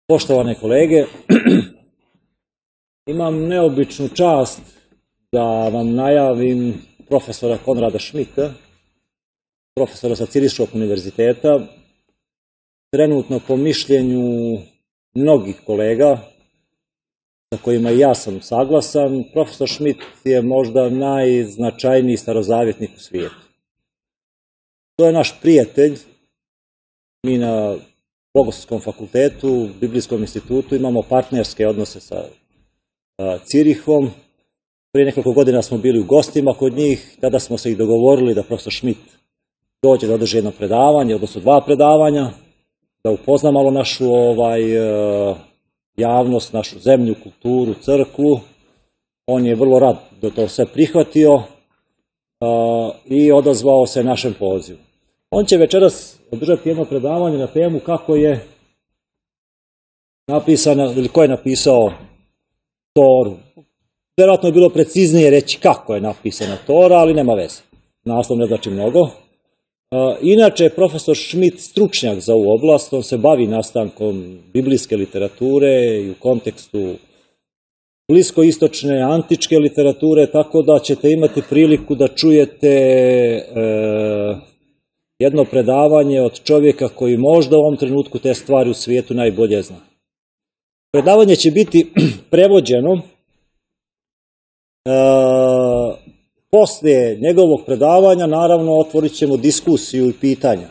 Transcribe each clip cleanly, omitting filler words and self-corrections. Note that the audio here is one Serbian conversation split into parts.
Poštovane kolege, imam neobičnu čast da vam najavim profesora Konrada Šmida, profesora sa Ciriškog univerziteta. Trenutno po mišljenju mnogih kolega, sa kojima i ja sam saglasan, profesor Schmid je možda najznačajniji starozavjetnik u svijetu. To je naš prijatelj. Mi na bogoslovskom fakultetu, Biblijskom institutu imamo partnerske odnose sa Cirihom. Prije nekoliko godina smo bili u gostima kod njih, tada smo se i dogovorili da profesor Schmid dođe da održi jedno predavanje, odnosno dva predavanja, da upozna malo našu javnost, našu zemlju, kulturu, crkvu. On je vrlo rad da to sve prihvatio i odazvao se našem pozivu. On će večeras održati jedno predavanje na temu kako je napisana, ili ko je napisao Toru. Vjerojatno je bilo preciznije reći kako je napisana Tora, ali nema veze. Naslov ne znači mnogo. Inače je profesor Schmid stručnjak za ovu oblast, on se bavi nastankom biblijske literature i u kontekstu bliskoistočne, antičke literature, tako da ćete imati priliku da čujete jedno predavanje od čovjeka koji možda u ovom trenutku te stvari u svijetu najbolje zna. Predavanje će biti prevođeno. Poslije njegovog predavanja, naravno, otvorit ćemo diskusiju i pitanja.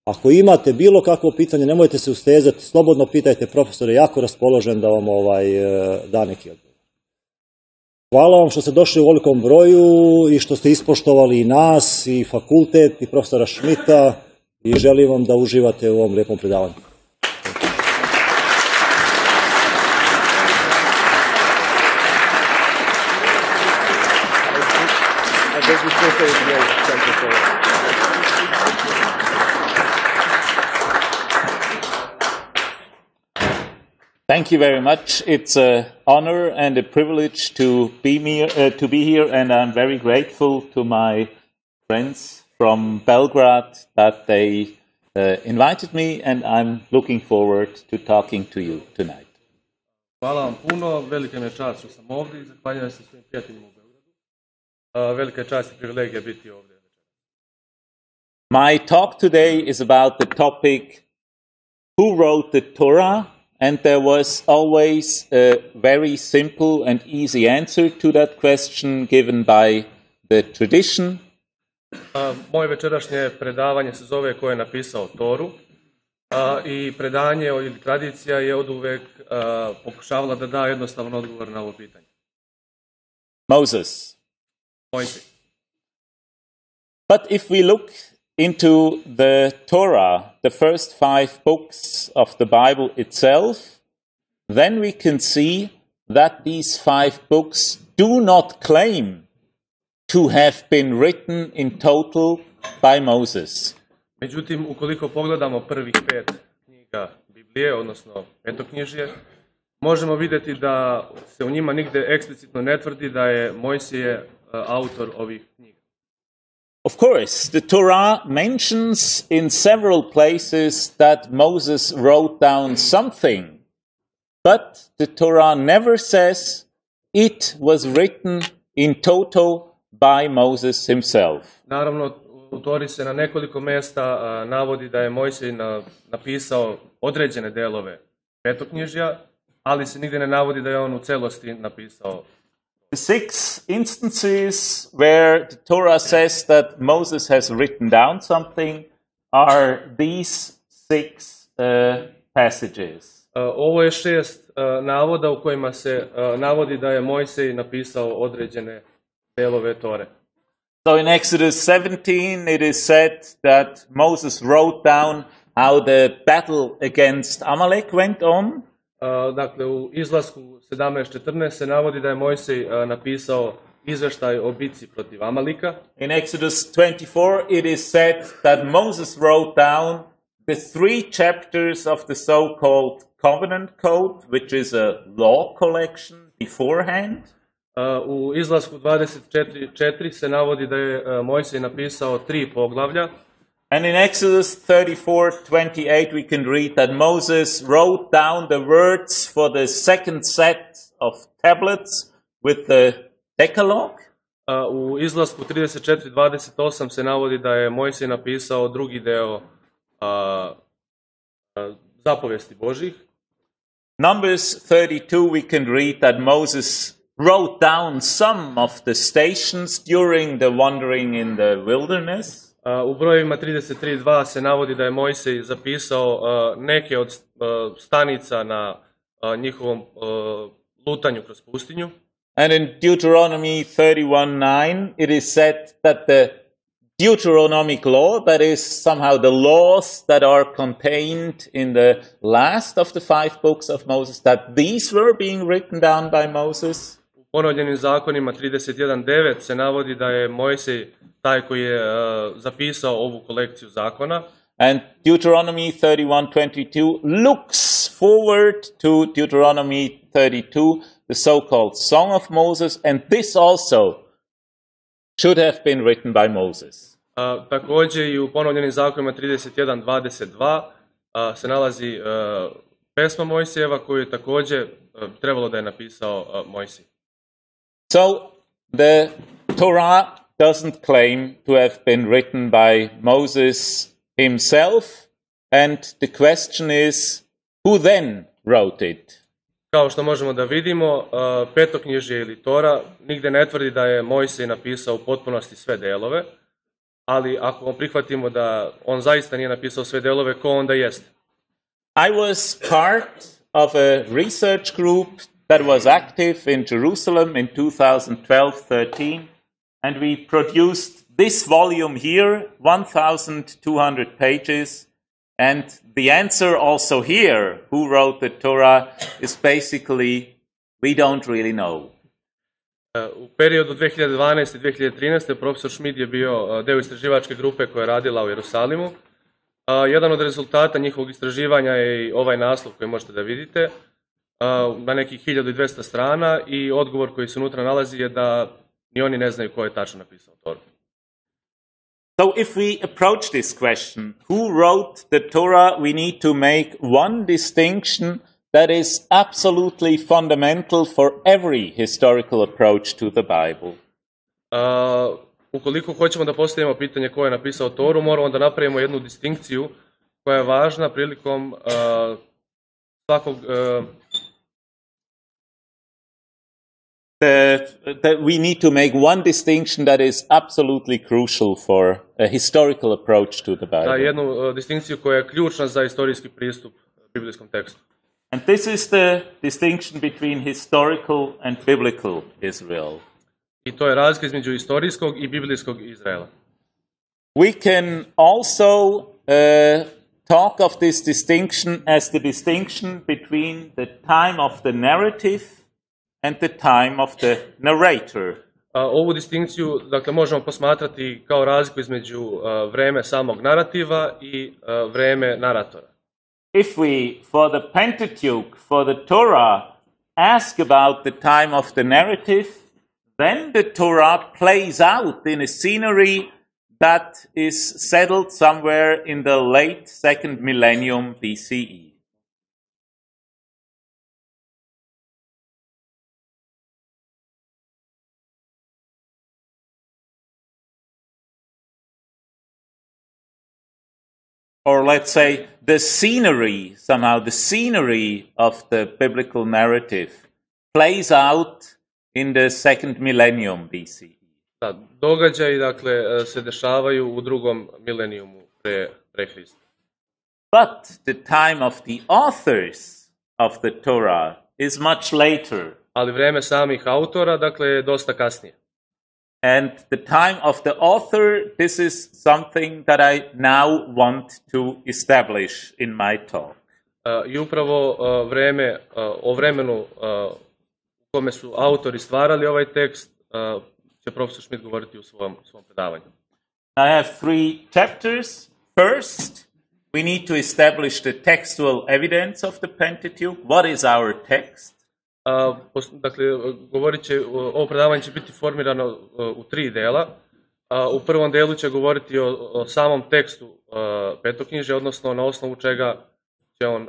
Ako imate bilo kakvo pitanje, nemojte se ustezati, slobodno pitajte profesore, jako raspoložen da vam da neki odgovor. Hvala vam što ste došli u ovolikom broju i što ste ispoštovali i nas, i fakultet, i profesora Šmida, i želim vam da uživate u ovom lijepom predavanju. Thank you very much. It's an honor and a privilege to be here, and I'm very grateful to my friends from Belgrade that they invited me, and I'm looking forward to talking to you tonight. Hvala vam puno, velika mi je čast što sam ovdje i zahvaljujem se svojim prijateljima u Beogradu. Velika je čast i privilegija biti ovdje. My talk today is about the topic who wrote the Torah. And there was always a very simple and easy answer to that question given by the tradition. Moje večerašnje predavanje se zove Ko je napisao Toru. I predanje ili tradicija je oduvek pokušavala da da jednostavan odgovor na ovo pitanje. Moses. Mojsij. But if we look into the Torah, the first 5 books of the Bible itself, then we can see that these 5 books do not claim to have been written in total by Moses. Međutim, ukoliko pogledamo prvih 5 knjiga Biblije, odnosno petoknjižje, možemo vidjeti da se u njima nigde eksplicitno ne tvrdi da je Mojsije autor ovih knjiga. Of course, the Torah mentions in several places that Moses wrote down something, but the Torah never says it was written in total by Moses himself. Naravno, u Tori se na nekoliko mjesta navodi da je Mojsij napisao određene delove petoknjižja, ali se nigdje ne navodi da je on u celosti napisao. The 6 instances where the Torah says that Moses has written down something are these 6 passages. Ovo je 6 navoda u kojima se navodi da je Mojsij napisao određene delove Tore. So in Exodus 17 it is said that Moses wrote down how the battle against Amalek went on. Dakle, u izlasku 17.14 se navodi da je Mojsij napisao izveštaj o bitci protiv Amalika. In Exodus 24 it is said that Moses wrote down the 3 chapters of the so-called covenant code, which is a law collection beforehand. U izlasku 24 se navodi da je Mojsij napisao 3 poglavlja And in Exodus 34:28 we can read that Moses wrote down the words for the second set of tablets with the Decalogue. U izlasku 34:28 se navodi da je Mojsij napisao drugi deo zapovesti Božjih. Numbers 32 we can read that Moses wrote down some of the stations during the wandering in the wilderness. U brojevima 33:2 se navodi da je Mojsij zapisao neke od stanica na njihovom lutanju kroz pustinju. And in Deuteronomy 31:9 it is said that the Deuteronomic law, that is somehow the laws that are contained in the last of the 5 books of Moses, that these were being written down by Moses. U ponovljenim zakonima 31:9 se navodi da je Mojsij taj koji je zapisao ovu kolekciju zakona. And Deuteronomy 31:22 looks forward to Deuteronomy 32, the so-called Song of Moses, and this also should have been written by Moses. Također i u ponovljenim zakonima 31:22 se nalazi pesma Mojsijeva koju je također trebalo da je napisao Mojsij. So the Torah doesn't claim to have been written by Moses himself, and the question is, who then wrote it? Kao što možemo da vidimo, petoknjižje ili Tora nigde ne tvrdi da je Mojsij napisao u potpunosti sve delove, ali ako prihvatimo da on zaista nije napisao sve delove, ko onda jeste? I was part of a research group that was active in Jerusalem in 2012-13, and we produced this volume here, 1,200 pages, and the answer also here, who wrote the Torah, is basically, we don't really know. U periodu 2012. i 2013. profesor Schmid je bio deo istraživačke grupe koja je radila u Jerusalimu. Jedan od rezultata njihovog istraživanja je i ovaj naslov koji možete da vidite, na nekih 1200 strana, i odgovor koji se unutra nalazi je da ni oni ne znaju ko je tačno napisao Toru. So if we approach this question, who wrote the Torah, we need to make one distinction that is absolutely fundamental for every historical approach to the Bible. Ukoliko hoćemo da postavimo pitanje ko je napisao Toru, moramo da napravimo jednu distinkciju koja je važna prilikom svakog we need to make one distinction that is absolutely crucial for a historical approach to the Bible. Jednu distinkciju koja je ključna za istorijski pristup biblijskom tekstu. And this is the distinction between historical and biblical Israel. I to je razlika između istorijskog i biblijskog Izraela. We can also talk of this distinction as the distinction between the time of the narrative and the time of the narrator. Ovu distinkciju, dakle, možemo posmatrati kao razliku između vreme samog narativa i vreme naratora. If we, for the Pentateuch, for the Torah, ask about the time of the narrative, then the Torah plays out in a scenery that is settled somewhere in the late 2nd millennium BCE. Or let's say the scenery, somehow the scenery of the biblical narrative plays out in the 2nd millennium BCE. Da, događaji, dakle, se dešavaju u drugom milenijumu pre Hrista. But the time of the authors of the Torah is much later. Ali vreme samih autora, dakle, je dosta kasnije. And the time of the author, this is something that I now want to establish in my talk. I upravo o vremenu u kome su autori stvarali ovaj tekst će profesor Schmid govoriti u svom predavanju. I have 3 chapters. First, we need to establish the textual evidence of the Pentateuch. What is our text? Dakle, ovo predavanje će biti formirano u 3 dela. U prvom delu će govoriti o samom tekstu petoknjižja, odnosno na osnovu čega će on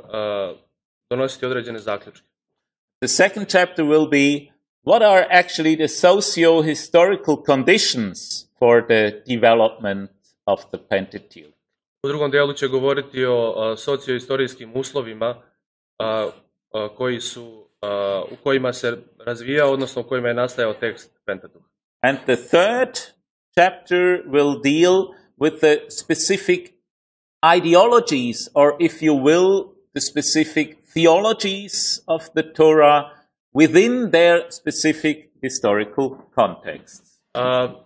donositi određene zaključke. The second chapter will be what are actually the socio-historical conditions for the development of the Pentateuch. U drugom delu će govoriti o socioistorijskim uslovima u kojima se razvija, odnosno u kojima je nastajao tekst Pentateuha. And the third chapter will deal with the specific ideologies, or if you will, the specific theologies of the Torah within their specific historical contexts.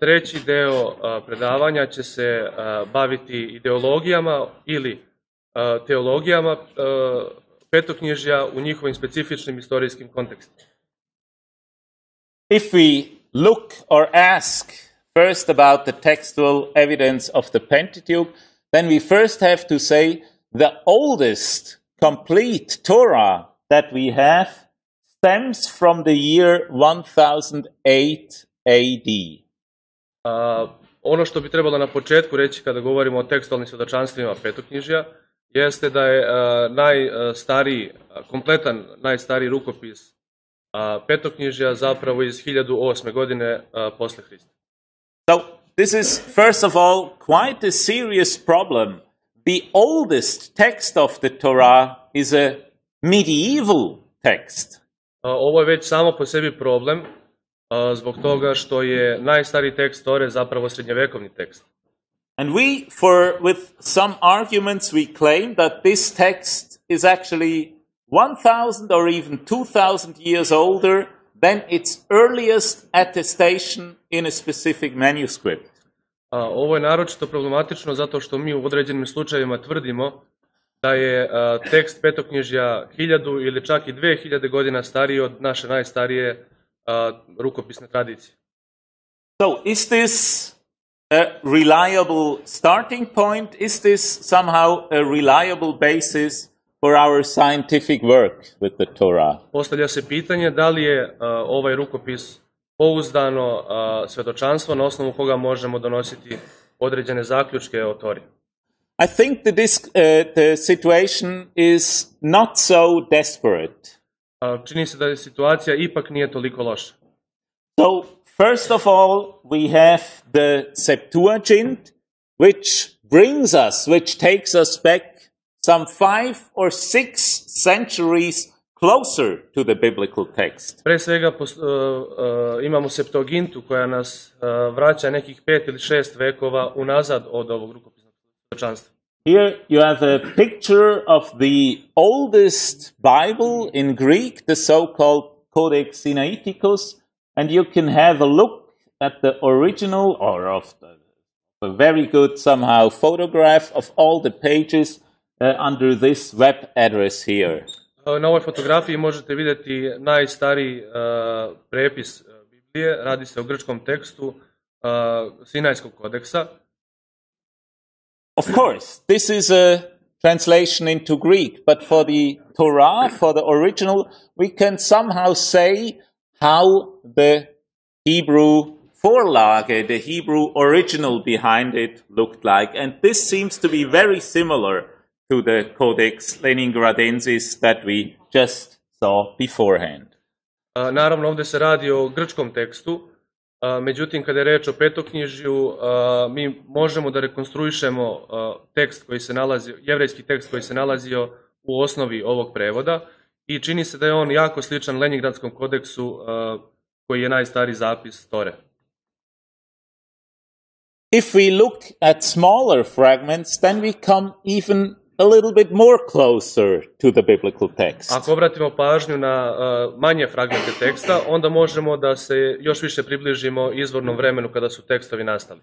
Treći deo predavanja će se baviti ideologijama ili teologijama petoknjižja u njihovim specifičnim istorijskim kontekstima. If we look or ask first about the textual evidence of the Pentateuch, then we first have to say the oldest complete Torah that we have stems from the year 1008 AD. Ono što bi trebalo na početku reći kada govorimo o tekstualnim svjedočanstvima petoknjižja jeste da je kompletan najstariji rukopis petoknjižja zapravo iz 1008. godine posle Hrista. So this is first of all quite a serious problem. The oldest text of the Torah is a medieval text. Ovo je već samo po sebi problem zbog toga što je najstariji tekst Tore zapravo srednjevekovni tekst. And with some arguments we claim that this text is actually 1000 or even 2000 years older than its earliest attestation in a specific manuscript. Ovo je naročito problematično zato što mi u određenim slučajevima tvrdimo da je tekst petoknjižja 1000 ili čak i 2000 godina stariji od naše najstarije rukopisne tradicije. So is this a reliable starting point? Is this somehow a reliable basis for our scientific work with the Torah? Postavlja se pitanje da li je ovaj rukopis pouzdano svedočanstvo na osnovu koga možemo donositi određene zaključke o Tori. I think that the situation is not so desperate. Čini se da situacija ipak nije toliko loša. So, first of all, we have the Septuagint, which takes us back some 5 or 6 centuries closer to the biblical text. Pre svega imamo Septuagintu koja nas vraća nekih 5 ili 6 vekova unazad od ovog rukopisnog svjedočanstva. Here you have a picture of the oldest Bible in Greek, the so-called Codex Sinaiticus, and you can have a look at the original or of a very good somehow photograph of all the pages under this web address here. Na ovoj fotografiji možete vidjeti najstariji prepis Biblije, radi se o grčkom tekstu Sinajskog kodeksa. Of course, this is a translation into Greek, but for the Torah, for the original, we can somehow say how the Hebrew Vorlage, the Hebrew original behind it looked like. And this seems to be very similar to the Codex Leningradensis that we just saw beforehand. Naravno, ovdje se radi o grčkom tekstu, međutim, kada je reč o petoknjižju, mi možemo da rekonstruišemo tekst koji se nalazio, jevrejski tekst koji se nalazio u osnovi ovog prevoda i čini se da je on jako sličan Leningradskom kodeksu koji je najstariji zapis Tore. If we look at smaller fragments, then we come even a little bit more closer to the biblical text. Ako obratimo pažnju na manje fragmente teksta, onda možemo da se još više približimo izvornom vremenu kada su tekstovi nastali.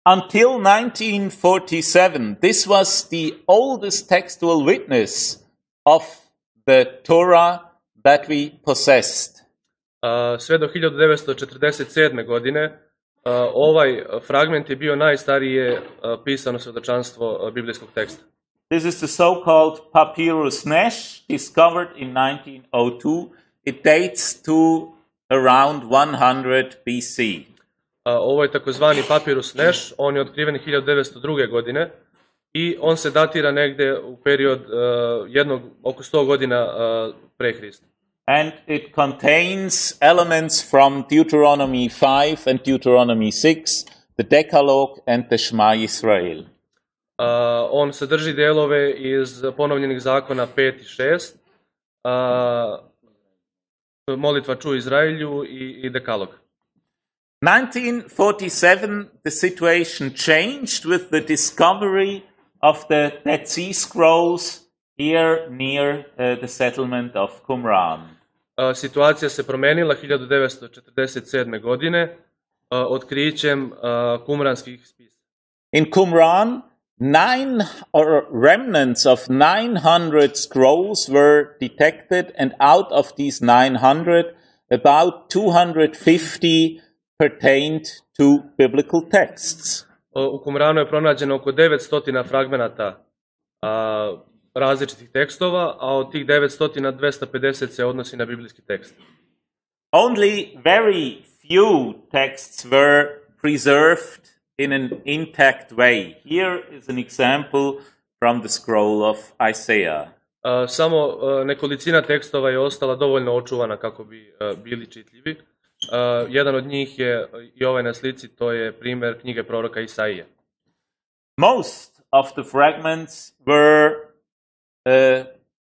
Until 1947, this was the oldest textual witness of the Torah that we possessed. Sve do 1947. godine ovaj fragment je bio najstarije pisano svjedočanstvo biblijskog teksta. This is the so-called Papyrus Nesh, discovered in 1902. It dates to around 100 BC. Ovo je takozvani papirus neš, on je otkriven 1902. godine i on se datira negde u period oko 100 godina pre Hrista. And it contains elements from Deuteronomy 5 and Deuteronomy 6, the Decalogue and the Shema Israel. On sadrži delove iz ponovljenih zakona 5 i 6, molitva ču Izraelju i Dekalog. 1947, the situation changed with the discovery of the Dead Sea Scrolls here near the settlement of Qumran. Situacija se promenila 1947. godine otkrićem kumranskih spisa. In Qumran, remnants of 900 scrolls were detected, and out of these 900, about 250 pertained to biblical texts. U Qumranu je pronađeno oko 900 fragmenata različitih tekstova, a od tih 900, 250 se odnosi na biblijski tekst. Only very few texts were preserved in an intact way. Here is an example from the scroll of Isaiah. Samo nekolicina tekstova je ostala dovoljno očuvana kako bi bili čitljivi. Jedan od njih je i ovaj na slici, to je primer knjige proroka Isaije. Most of the fragments were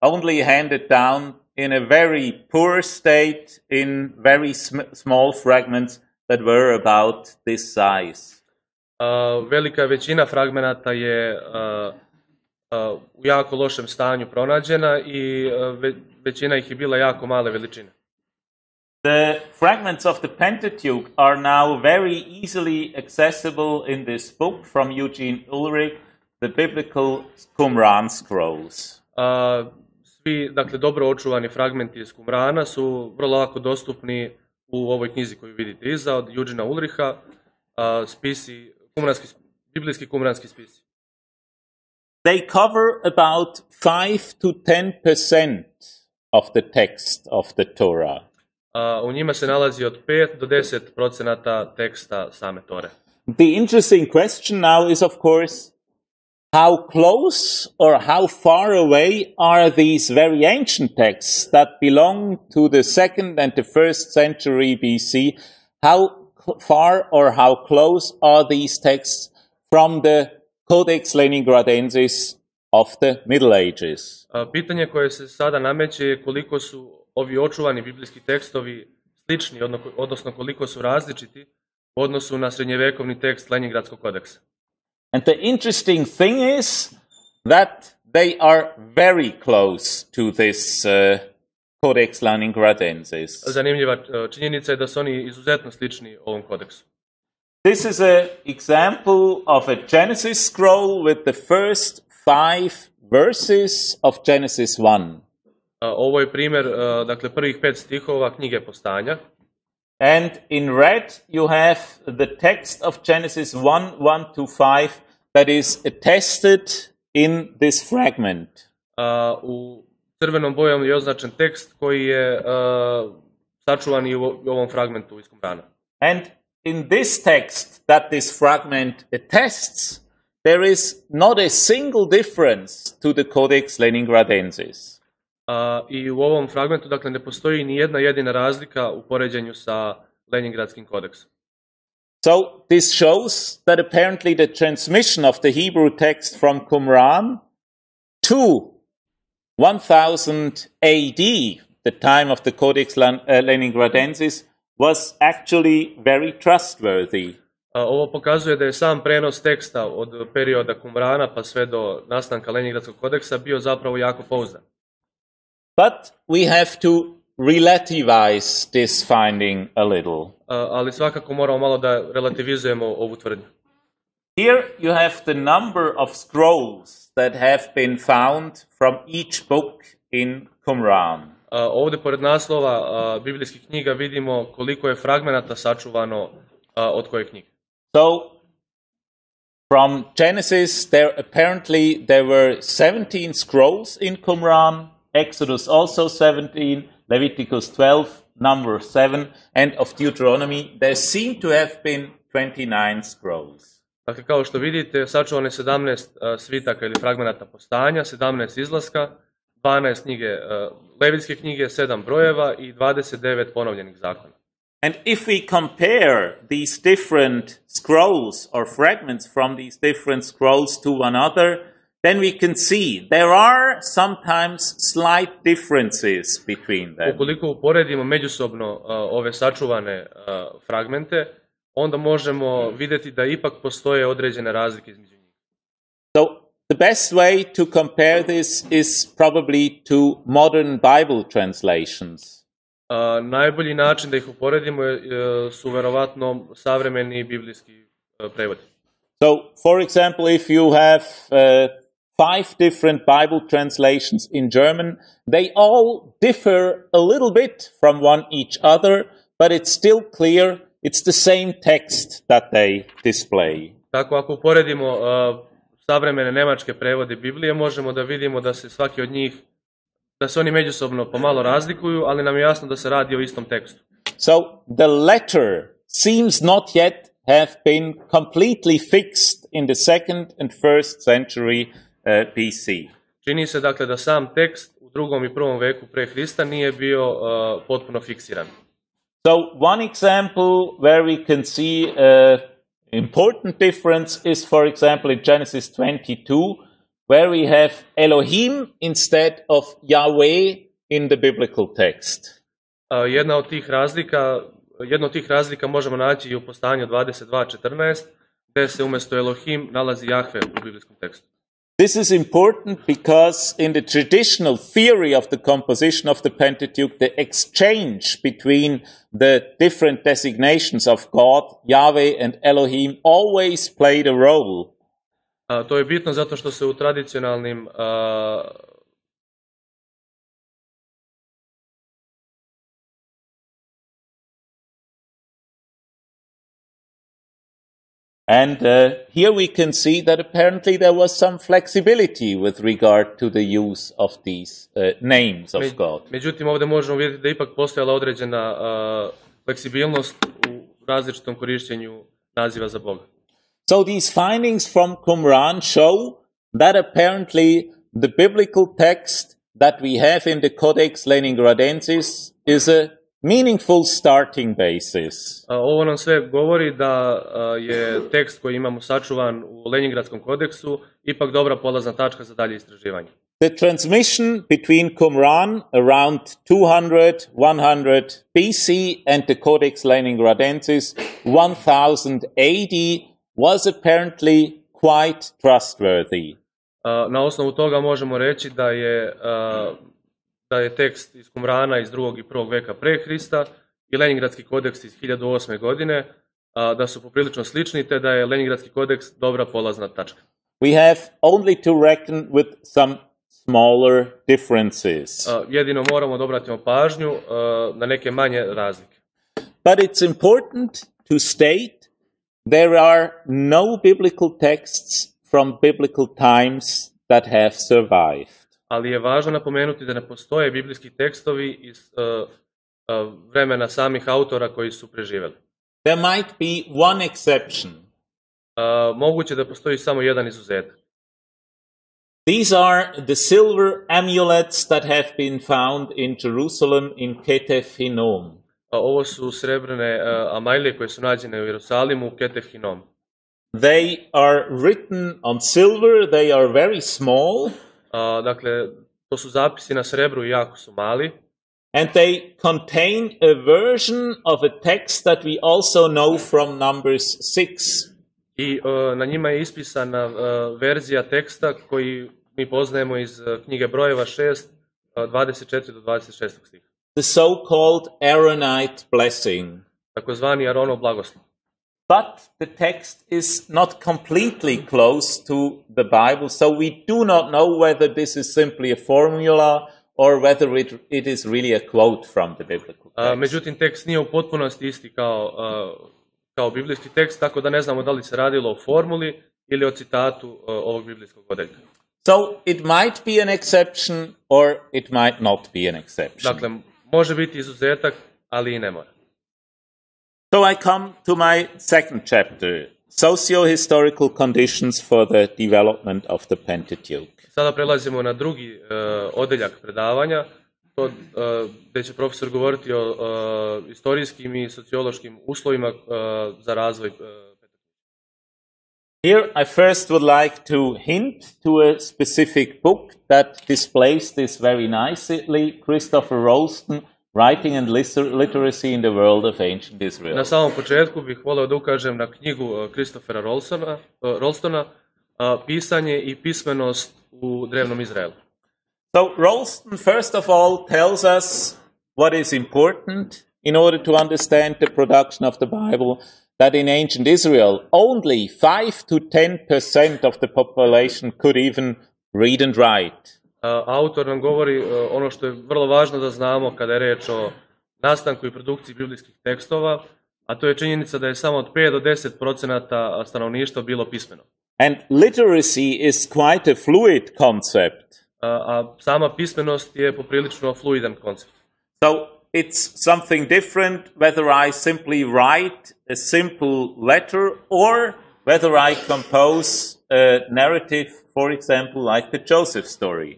only handed down in a very poor state, in very small fragments that were about this size. Velika većina fragmenata je u jako lošem stanju pronađena i većina ih je bila jako male veličine. The fragments of the Pentateuch are now very easily accessible in this book from Eugene Ulrich, the biblical Qumran scrolls. Svi, dakle, dobro očuvani fragmenti iz Qumrana su vrlo lako dostupni u ovoj knjizi koju vidite iza od Eugena Ulricha, spisi, biblijski kumranski spisi. They cover about 5 to 10% of the text of the Torah. U njima se nalazi od 5 do 10% teksta same Tore. The interesting question now is, of course, how close or how far away are these very ancient texts that belong to the 2nd and the 1st century BC? How far or how close are these texts from the Codex Leningradensis of the Middle Ages? Pitanje koje se sada nameće je koliko su ovi očuvani biblijski tekstovi slični, odnosno koliko su različiti u odnosu na srednjevekovni tekst Leningradskog kodeksa. And the interesting thing is that they are very close to this Codex Leningradensis. Zanimljiva činjenica je da su oni izuzetno slični ovom kodeksu. This is an example of a Genesis scroll with the first 5 verses of Genesis 1. Ovo je primer, dakle, prvih 5 stihova knjige Postanja. And in red you have the text of Genesis 1:1 to 5 that is attested in this fragment. U crvenom bojom je označen tekst koji je sačuvan i u ovom fragmentu iz Qumrana. And in this text that this fragment attests, there is not a single difference to the Codex Leningradensis. I u ovom fragmentu, dakle, ne postoji ni jedna jedina razlika u poređenju sa Leningradskim kodeksom. So this shows that apparently the transmission of the Hebrew text from Qumran to 1000 AD, the time of the Codex Leningradensis, was actually very trustworthy. Ovo pokazuje da je sam prenos teksta od perioda Qumrana pa sve do nastanka Leningradskog kodeksa bio zapravo jako pouzdan. But we have to relativize this finding a little. Ali svakako moramo malo da relativizujemo ovu tvrdnju. Here you have the number of scrolls that have been found from each book in Qumran. Ovde pored naslova biblijskih knjiga vidimo koliko je fragmenata sačuvano od koje knjige. So from Genesis apparently there were 17 scrolls in Qumran, Exodus also 17, Leviticus 12, Numbers 7, and of Deuteronomy there seem to have been 29 scrolls. Dakle, kao što vidite, sačuvano je 17 svitaka ili fragmenata postanja, 17 izlaska, 12 knjige, levitske knjige, 7 brojeva i 29 ponovljenih zakona. And if we compare these different scrolls or fragments from these different scrolls to one another, then we can see there are sometimes slight differences between them. Ukoliko uporedimo međusobno ove sačuvane fragmente, onda možemo vidjeti da ipak postoje određene razlike između njih. So the best way to compare this is probably to modern Bible translations. Najbolji način da ih uporedimo su verovatno savremeni biblijski prevodi. So, for example, if you have 5 different Bible translations in German, they all differ a little bit from each other, but it's still clear it's the same text that they display. Tako, ako uporedimo savremene nemačke prevode Biblije, možemo da vidimo da se svaki od njih, da se oni međusobno pomalo razlikuju, ali nam je jasno da se radi o istom tekstu. So, the letter seems not yet have been completely fixed in the 2nd and 1st century BC. Čini se dakle da sam tekst u 2. i 1. veku pre Hrista nije bio potpuno fiksiran. So one example where we can see important difference is, for example, in Genesis 22, where we have Elohim instead of Yahweh in the biblical text. Jedno od tih razlika možemo naći i u postanju 22:14, gde se umjesto Elohim nalazi Jahve u biblijskom tekstu. This is important because in the traditional theory of the composition of the Pentateuch, the exchange between the different designations of God, Yahweh and Elohim always played a role. To je bitno zato što se u tradicionalnim And here we can see that apparently there was some flexibility with regard to the use of these names of God. Međutim, ovdje možemo vidjeti da ipak postojala određena fleksibilnost u različitom korištenju naziva za Boga. So these findings from Qumran show that apparently the biblical text that we have in the Codex Leningradensis is a meaningful starting basis. Ovo nam sve govori da je tekst koji imamo sačuvan u Leningradskom kodeksu ipak dobra polazna tačka za dalje istraživanje. The transmission between Qumran around 200, 100 BC and the Codex Leningradensis 1000 AD was apparently quite trustworthy. Na osnovu toga možemo reći da je tekst iz Qumrana iz 2. i 1. veka pre Hrista i Leningradski kodeks iz 1008. godine da su poprilično slični, te da je Leningradski kodeks dobra polazna tačka. We have only to reckon with some smaller differences. Jedino moramo da obratimo pažnju na neke manje razlike. But it's important to state there are no biblical texts from biblical times that have survived. Ali je važno napomenuti da ne postoje biblijski tekstovi iz vremena samih autora koji su preživeli. There might be one exception. Moguće da postoji samo jedan izuzetak. These are the silver amulets that have been found in Jerusalem in Ketef Hinnom. Ovo su srebrne amajlije koje su nađene u Jerusalimu u Ketef Hinnom. They are written on silver, they are very small. Dakle, to su zapisi na srebru i jako su mali. And they contain a version of a text that we also know from Numbers 6. I na njima je ispisana verzija teksta koji mi poznajemo iz knjige brojeva 6, 24 do 26 stiha. The so-called Aaronite blessing. Takozvani Aaronov blagoslov. But the text is not completely close to the Bible, so we do not know whether this is simply a formula or whether it is really a quote from the biblical text. Međutim, tekst nije u potpunosti isti kao biblijski tekst, tako da ne znamo da li se radilo o formuli ili o citatu ovog biblijskog odeljka. So it might be an exception or it might not be an exception. Dakle, može biti izuzetak, ali i ne mora. So I come to my second chapter, socio-historical conditions for the development of the Pentateuch. Sada prelazimo na drugi odeljak predavanja, gdje će profesor govoriti o istorijskim i sociološkim uslovima za razvoj. Here I first would like to hint to a specific book that displays this very nicely, Christopher Rolston, Writing and Literacy in the World of Ancient Israel. Na samom početku bih volio da ukažem na knjigu Christophera Rolstona, Pisanje i pismenost u drevnom Izraelu. So Rolston first of all tells us what is important in order to understand the production of the Bible, that in ancient Israel only 5 to 10% of the population could even read and write. Autor nam govori ono što je vrlo važno da znamo kada je reč o nastanku i produkciji biblijskih tekstova, a to je činjenica da je samo od 5 do 10% stanovništva bilo pismeno. And literacy is quite a fluid concept. A sama pismenost je poprilično fluidan koncept. So it's something different whether I simply write a simple letter or whether I compose a narrative, for example, like the Joseph story.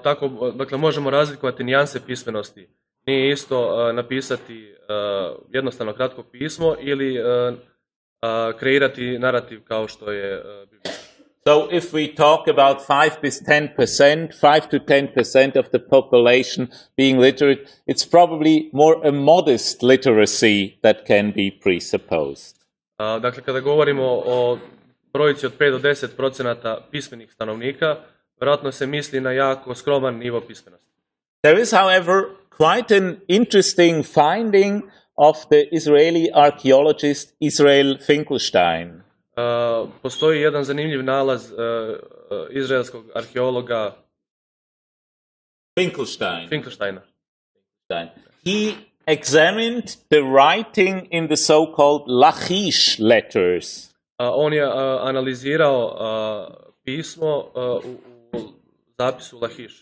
Tako, dakle, možemo razlikovati nijanse pismenosti. Nije isto napisati jednostavno kratko pismo ili kreirati narativ kao što je biblijski. So if we talk about 5 to 10% of the population being literate, it's probably more a modest literacy that can be presupposed. Dakle, kada govorimo o brojici od 5 do 10% pismenih stanovnika, vjerojatno se misli na jako skroman nivo pismenosti. There is, however, quite an interesting finding of the Israeli archaeologist Israel Finkelstein. Postoji jedan zanimljiv nalaz izraelskog arheologa Finkelsteina. He examined the writing in the so-called Lachish letters. On je analizirao pismo u zapisu Lachish.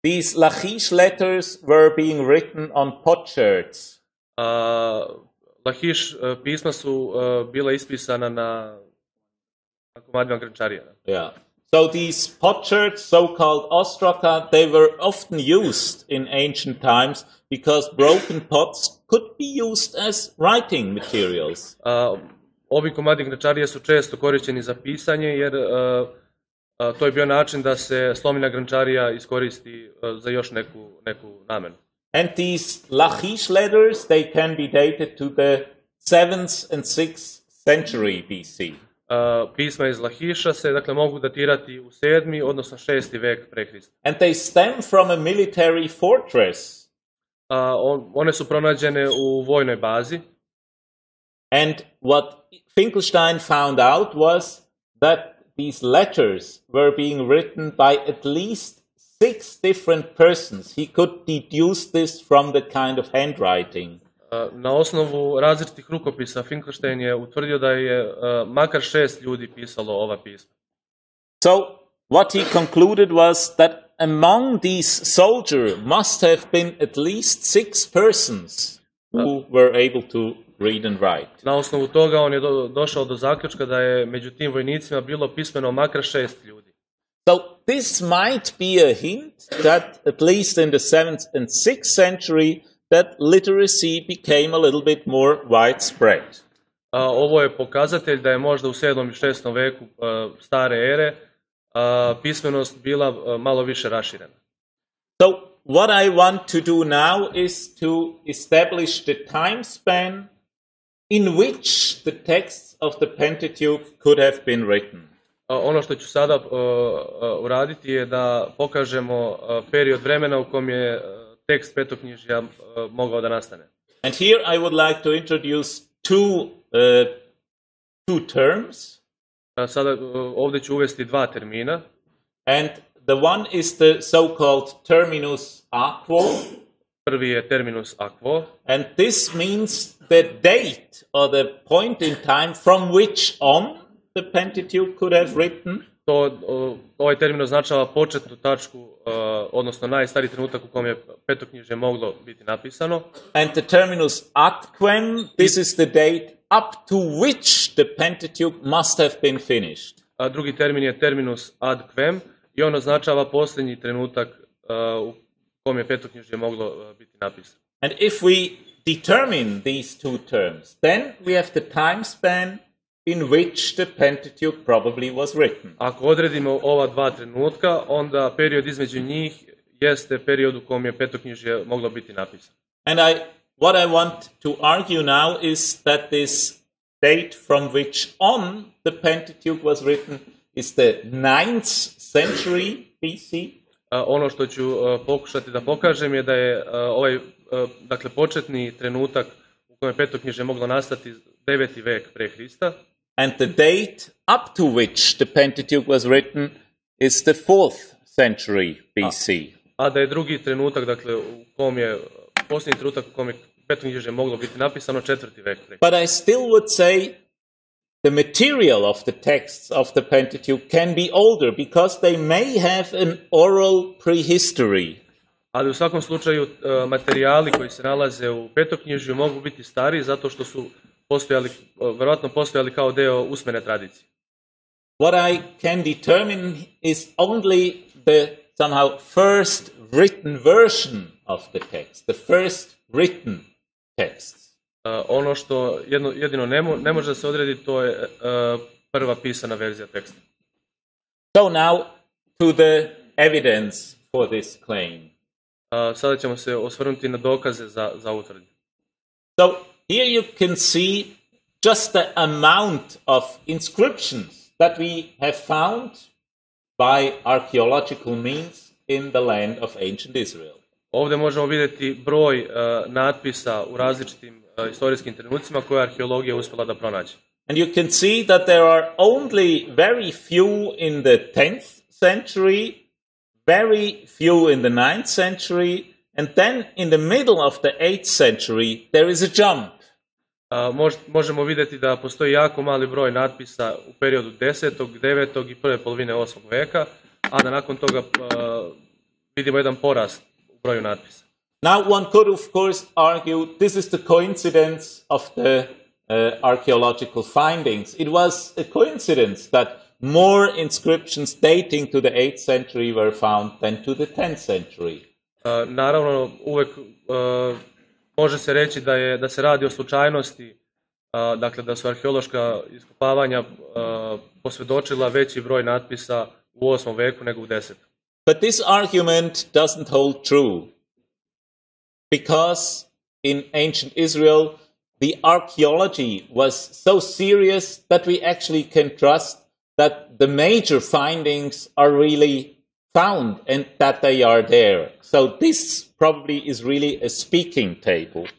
These Lachish letters were being written on potsherds. Lachish pisma su bila ispisana na komadima grančarija. Yeah. So these potsherds, so-called ostraka, they were often used in ancient times because broken pots could be used as writing materials. Ovi komadi grančarija su često korišćeni za pisanje jer to je bio način da se slomljena grančarija iskoristi za još neku namenu. And these Lachish letters, they can be dated to the 7th and 6th century BC. Pisma iz Lahiša se dakle mogu datirati u 7. odnosno 6. vek pre Hrista. And they stem from a military fortress. One su pronađene u vojnoj bazi. And what Finkelstein found out was that these letters were being written by at least 6 different persons. He could deduce this from the kind of handwriting. Na osnovu različitih rukopisa Finkelstein je utvrdio da je makar 6 ljudi pisalo ova pisma. So what he concluded was that among these soldiers must have been at least 6 persons who were able to read and write. Na osnovu toga on je došao do zaključka da je među tim vojnicima bilo pismeno makar 6 ljudi. So this might be a hint that at least in the 7th and 6th century that literacy became a little bit more widespread. Ovo je pokazatelj da je možda u 7. i 6. veku stare ere pismenost bila malo više raširena. So what I want to do now is to establish the time span in which the texts of the Pentateuch could have been written. Ono što ću sada uraditi je da pokažemo period vremena u kom je tekst petoknjižja mogao da nastane. And here I would like to introduce two terms. Sada ovdje ću uvesti 2 termina. And the one is the so-called terminus aquo. Prvi je terminus aquo. And this means the date or the point in time from which on the Pentateuch could have written. ovaj termin označava početnu tačku, odnosno najstariji trenutak u kom je petoknjižje moglo biti napisano. And the terminus ad quem, this is the date up to which the Pentateuch must have been finished. A drugi termin je terminus ad quem i on označava posljednji trenutak u kom je petoknjižje moglo biti napisano. And if we determine these two terms, then we have the time span in which the Pentateuch probably was written. Ako odredimo ova dva trenutka, onda period između njih jeste period u kom je petoknjižje moglo biti napisano. And what I want to argue now is that this date from which on the Pentateuch was written is the 9th century BC. Ono što ću pokušati da pokažem je da je ovaj dakle početni trenutak u kojem je petoknjižje moglo nastati 9. vek pre Hrista. And the date up to which the Pentateuch was written is the 4th century BC. A da je drugi trenutak, dakle u kom je posljednji trenutak u kom je petoknjižje moglo biti napisano 4. vek pre. But I still would say the material of the texts of the Pentateuch can be older because they may have an oral prehistory. Ali u svakom slučaju materijali koji se nalaze u petoknjižju mogu biti stariji zato što su verovatno postojali kao deo usmene tradicije. What I can determine is only the somehow first written version of the text, the first written text. Ono što jedino ne može da se odredi, to je prva pisana verzija teksta. So now to the evidence for this claim. Sada ćemo se osvrnuti na dokaze za ovu tvrdnju. So here you can see just the amount of inscriptions that we have found by archaeological means in the land of ancient Israel. Ovdje možemo vidjeti broj natpisa u različitim istorijskim trenucima koje je arheologija uspjela da pronađe. And you can see that there are only very few in the 10th century, very few in the 9th century, and then in the middle of the 8th century there is a jump. Možemo vidjeti da postoji jako mali broj natpisa u periodu 10., 9. i prve polovine 8. veka, a da nakon toga vidimo jedan porast u broju natpisa. Now one could of course argue this is the coincidence of the archaeological findings. It was a coincidence that more inscriptions dating to the 8th century were found than to the 10th century. Naravno, uvek može se reći da se radi o slučajnosti, dakle da su arheološka iskopavanja posvjedočila veći broj natpisa u 8. veku nego u 10. But this argument doesn't hold true, because in ancient Israel the archaeology was so serious that we actually can trust that the major findings are really found and that they are there. So this probably is really a speaking table.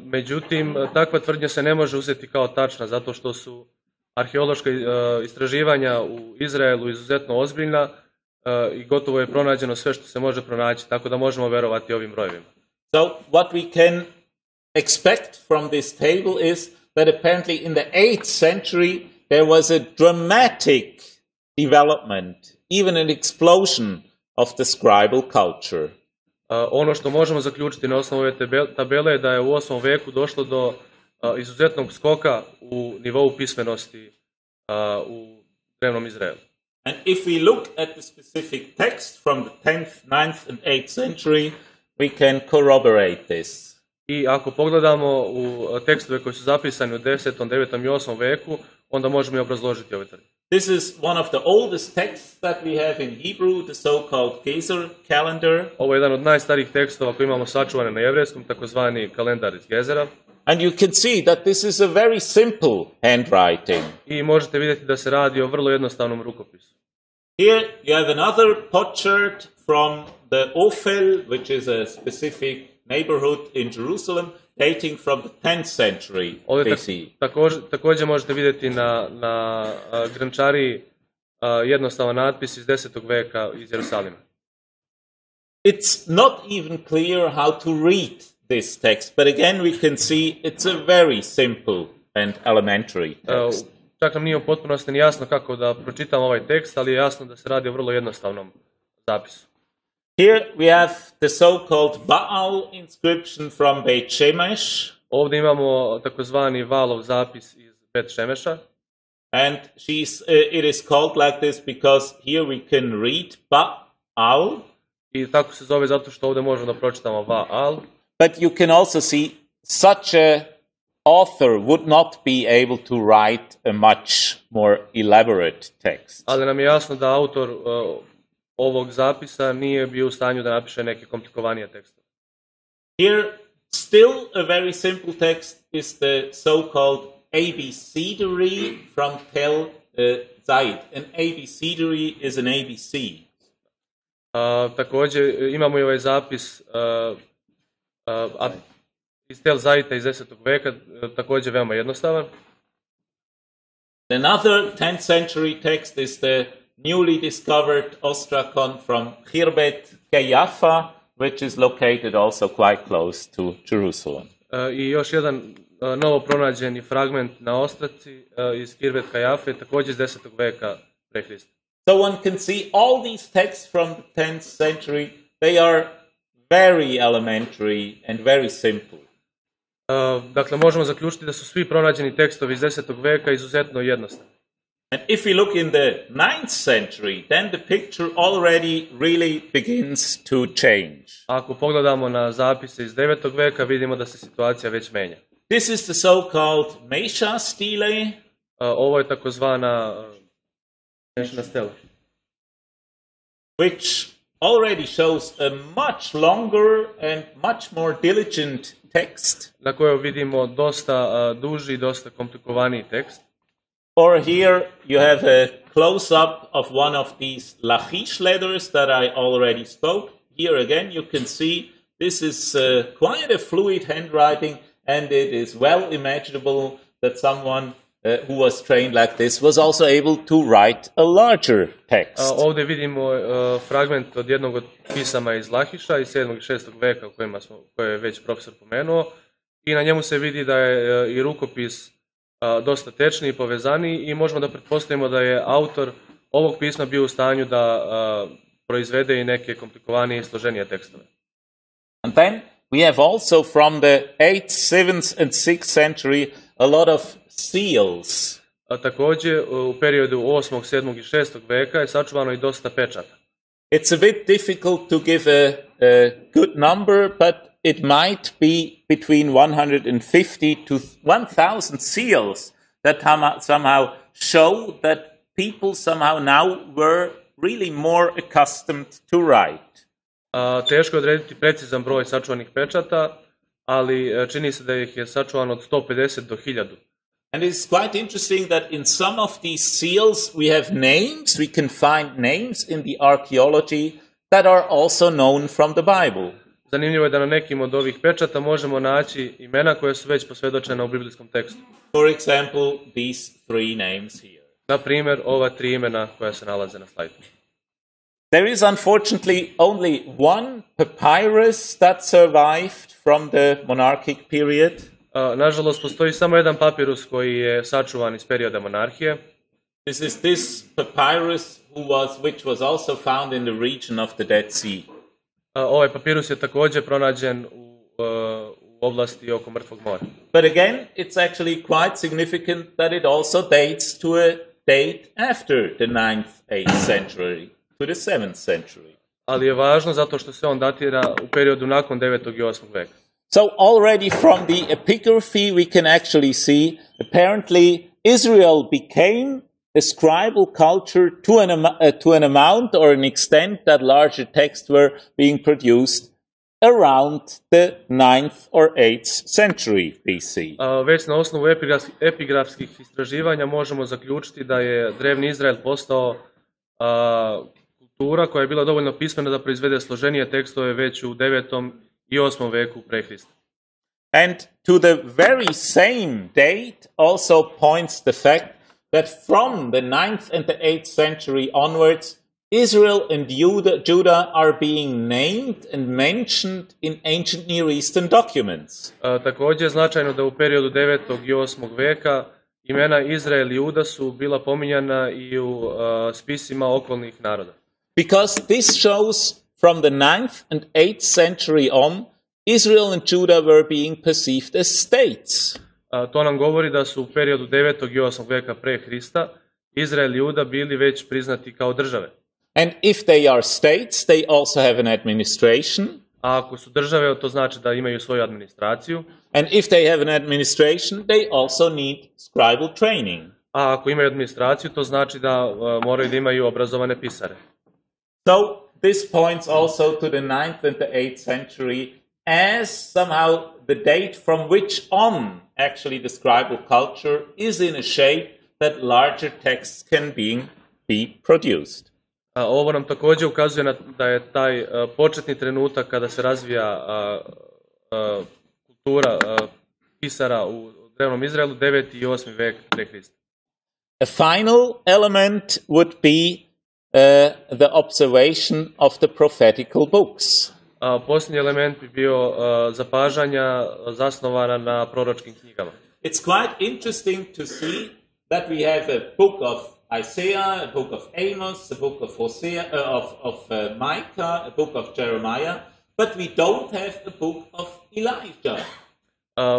Međutim, takva tvrdnja se ne može uzeti kao tačna zato što su arheološka istraživanja u Izraelu izuzetno ozbiljna i gotovo je pronađeno sve što se može pronaći, tako da možemo verovati ovim brojevima. So what we can expect from this table is that apparently in the 8th century there was a dramatic development, even an explosion of the scribal culture. Ono što možemo zaključiti na osnovu ove tabele je da je u 8. veku došlo do izuzetnog skoka u nivou pismenosti u drevnom Izraelu. And if we look at the specific text from the 10th, 9th and 8th century, we can corroborate this. I ako pogledamo u tekstove koji su zapisani u 10., 9. i 8. veku, onda možemo i obrazložiti ove tvrdnje. This is one of the oldest texts that we have in Hebrew, the so-called Gezer calendar. Ovo je jedan od najstarijih tekstova koji imamo sačuvane na jevrejskom, takozvani kalendar iz Gezera. And you can see that this is a very simple handwriting. I možete vidjeti da se radi o vrlo jednostavnom rukopisu. Here you have another potsherd from the Ophel, which is a specific neighborhood in Jerusalem, dating from the 10th century BC. Također možete vidjeti na grančariji jednostavan natpis iz 10. veka iz Jerusalima. It's not even clear how to read this text, but again we can see it's a very simple and elementary text. čak nam nije u potpunosti ni jasno kako da pročitamo ovaj tekst, ali je jasno da se radi o vrlo jednostavnom zapisu. Here we have the so-called Baal inscription from Beit Shemesh. Ovdje imamo takozvani Valov zapis iz Bet Šemeša. And it is called like this because here we can read Baal. I tako se zove zato što ovdje možemo da pročitamo Baal. But you can also see such a author would not be able to write a much more elaborate text. Ali nam je jasno da autor ovog zapisa nije bio u stanju da napiše neke komplikovanije tekste. Here, still a very simple text is the so-called abecedary from Tel Zaid. An abecedary is an ABC. Također imamo i ovaj zapis iz Tel Zaita iz 10. veka, također veoma jednostavan. Another 10th century text is the newly discovered ostrakon from Khirbet Kayaffa, which is located also quite close to Jerusalem. I još jedan novo pronađeni fragment na ostraci iz Khirbet Kayaffe, također iz 10. veka pre Hrista. So one can see all these texts from the 10th century, they are very elementary and very simple. Dakle, možemo zaključiti da su svi pronađeni tekstovi iz 10. veka izuzetno jednostavni. And if we look in the 9th century, then the picture already really begins to change. Ako pogledamo na zapise iz 9. veka, vidimo da se situacija već menja. This is the so-called Mesha stele. Ovo je takozvana mešana stela. Which already shows a much longer and much more diligent text. Na kojoj vidimo dosta duži, dosta komplikovaniji tekst. Or here you have a close-up of one of these Lachish letters that I already spoke. Here again you can see this is quite a fluid handwriting, and it is well imaginable that someone who was trained like this was also able to write a larger text. Ovdje vidimo fragment od jednog od pisama iz Lahiša iz 7. i 6. veka koje je već profesor pomenuo, i na njemu se vidi da je i rukopis dosta tečniji i povezaniji, i možemo da pretpostavimo da je autor ovog pisma bio u stanju da proizvede i neke komplikovanije i složenije tekstove. And then we have also from the 8th, 7th and 6th century a lot of seals. Također u periodu 8., 7. i 6. veka je sačuvano i dosta pečata. It's a bit difficult to give a good number, but it might be between 150 to 1,000 seals that somehow show that people somehow now were really more accustomed to write. Teško je odrediti precizan broj sačuvanih pečata, ali čini se da ih je sačuvano od 150 do 1000. And it's quite interesting that in some of these seals we have names, we can find names in the archaeology that are also known from the Bible. Zanimljivo je da na nekim od ovih pečata možemo naći imena koje su već posvjedočena u biblijskom tekstu. For example, these 3 names here. Na primjer, ova 3 imena koja se nalaze na slajdu. There is unfortunately only one papyrus that survived from the monarchic period. Nažalost, postoji samo jedan papirus koji je sačuvan iz perioda monarhije. This is this papyrus which was also found in the region of the Dead Sea. Ovaj papirus je također pronađen u oblasti oko Mrtvog mora. But again, it's actually quite significant that it also dates to a date after the 9th, 8th century, to the 7th century. Ali je važno zato što se on datira u periodu nakon 9. i 8. veka. So already from the epigraphy we can actually see apparently Israel became a scribal culture to an amount or an extent that larger texts were being produced around the 9th or 8th century BC. Već na osnovu epigrafskih istraživanja možemo zaključiti da je drevni Izrael postao kultura koja je bila dovoljno pismena da proizvede složenije tekstove već u 9. i 8. veku pre Hrista. And to the very same date also points the fact that from the 9th and the 8th century onwards, Israel and Judah are being named and mentioned in ancient Near Eastern documents. Također je značajno da u periodu 9. i 8. veka Imena Izrael i Juda su bila pominjana i u spisima okolnih naroda. Because this shows from the 9th and 8th century on, Israel and Judah were being perceived as states. To nam govori da su u periodu 9. i 8. veka pre Hrista Izrael i Juda bili već priznati kao države. And if they are states, they also have an administration. A ako su države, to znači da imaju svoju administraciju. And if they have an administration, they also need scribal training. A ako imaju administraciju, to znači da moraju da imaju obrazovane pisare. So this points also to the 9th and the 8th century as somehow the date from which on actually the scribal culture is in a shape that larger texts can be produced. Ovo nam također ukazuje da je taj početni trenutak kada se razvija kultura pisara u drevnom Izraelu, 9. i 8. vek pre Hrista. A final element would be the observation of the prophetical books. Posljednji element bi bio zapažanja zasnovana na proročkim knjigama. It's quite interesting to see that we have a book of Isaiah, a book of Amos, a book of Hosea, of Micah, a book of Jeremiah, but we don't have a book of Elijah.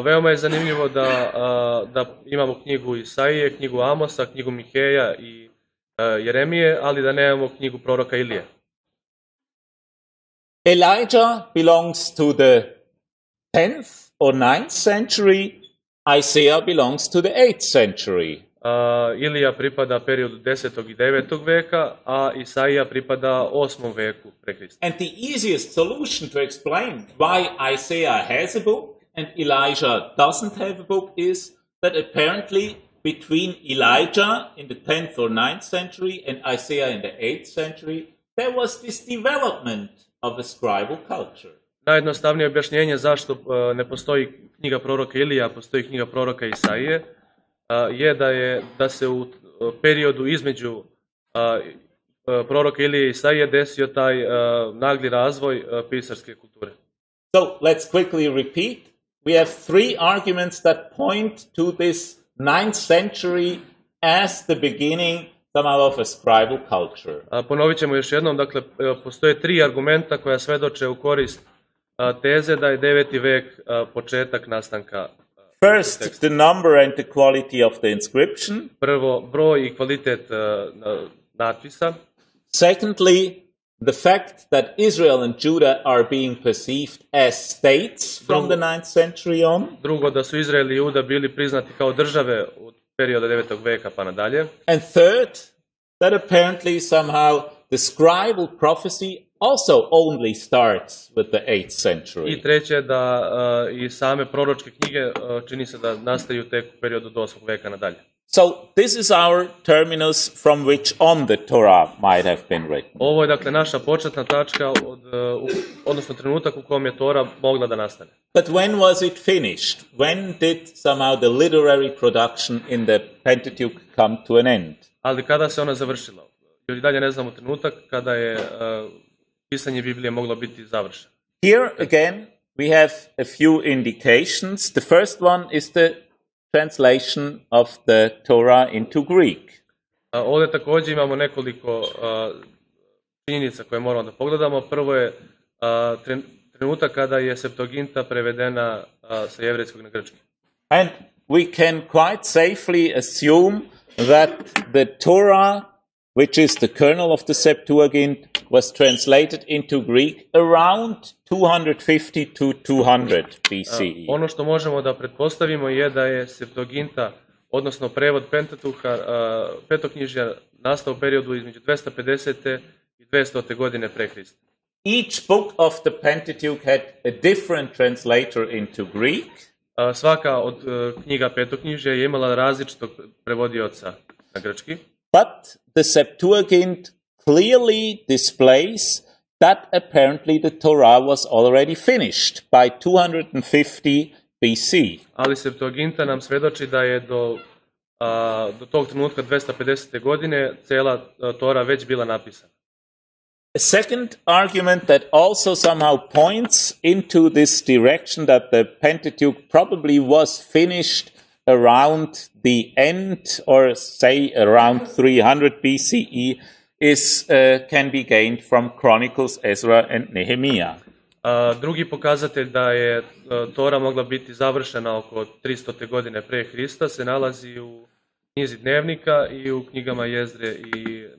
Veoma je zanimljivo da imamo knjigu Isaije, knjigu Amosa, knjigu Miheja i Jeremije, ali da nemamo knjigu proroka Ilije. Elijah belongs to the 10th or 9th century. Isaiah belongs to the 8th century. Ilija pripada periodu 10. i 9. veka, a Isaija pripada 8. veku pre Hrista. And the easiest solution to explain why Isaiah has a book and Elijah doesn't have a book is that apparently between Elijah in the 10th or 9th century and Isaiah in the 8th century, there was this development of a scribal culture. Najjednostavnije objašnjenje zašto ne postoji knjiga proroka Ilija, a postoji knjiga proroka Isaije, je da se u periodu između proroka Ilije i Isaije desio taj nagli razvoj pisarske kulture. So let's quickly repeat. We have three arguments that point to this 9th century as the beginning somehow of a scribal culture. Ponovit ćemo još jednom, dakle, postoje tri argumenta koja svedoče u korist teze da je 9. vek početak nastanka. First, the number and the quality of the inscription. Prvo, broj i kvalitet natpisa. Secondly, the fact that Israel and Judah are being perceived as states from the 9th century on. Drugo, da su Izrael i Juda bili priznati kao države od perioda 9. veka pa nadalje. And third, that apparently somehow the scribal prophecy also only starts with the 8th century. I treće, da i same proročke knjige čini se da nastaju tek u periodu od 8. veka nadalje. So this is our terminus from which on the Torah might have been written. Ovo je dakle naša početna tačka, odnosno trenutak u kom je Tora mogla da nastane. But when was it finished? When did somehow the literary production in the Pentateuch come to an end? Ali kada se ona završila? Jer i dalje ne znamo trenutak kada je pisanje Biblije moglo biti završeno. Here again we have a few indications. The first one is the translation of the Torah into Greek. Ovdje također imamo nekoliko činjenica koje moramo da pogledamo. Prvo je trenutak kada je Septuaginta prevedena sa jevrejskog na grčki. And we can quite safely assume that the Torah, which is the kernel of the Septuagint, was translated into Greek around 250 to 200 BCE. Ono što možemo da pretpostavimo je da je Septuaginta, odnosno prevod Pentatuha, petoknjižja, nastao u periodu između 250. i 200. godine pre Hrista. Each book of the Pentateuch had a different translator into Greek. Svaka od knjiga petoknjižja je imala različitog prevodioca na grčki. But the Septuagint clearly displays that apparently the Torah was already finished by 250 BC. Ali Septuaginta nam svedoči da je do tog trenutka 250. godine cela Tora već bila napisana. A second argument that also somehow points into this direction that the Pentateuch probably was finished around the end, or say around 300 BCE, can be gained from Chronicles, Ezra and Nehemiah. Drugi pokazatelj da je Tora mogla biti završena oko 300. godine pre Hrista se nalazi u knjizi Dnevnika i u knjigama Jezdre i Nehemije.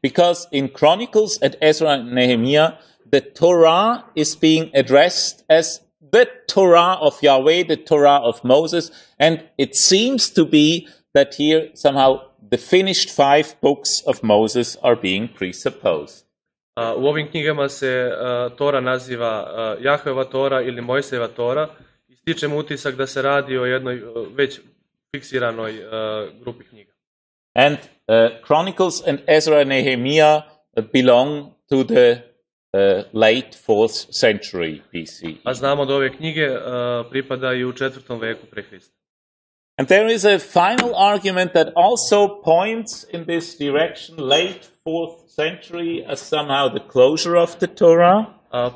Because in Chronicles and Ezra and Nehemiah, the Torah is being addressed as the Torah of Yahweh, the Torah of Moses, and it seems to be that here somehow the finished 5 books of Moses are being presupposed. U ovim knjigama se Tora naziva Jahveva Tora ili Mojsijeva Tora i stičem utisak da se radi o jednoj već fiksiranoj grupi knjiga. And Chronicles and Ezra and Nehemiah belong to the late 4th century BC. A znamo da ove knjige pripadaju u 4. veku pre Hrista. And there is a final argument that also points in this direction, late 4th century, as somehow the closure of the Torah.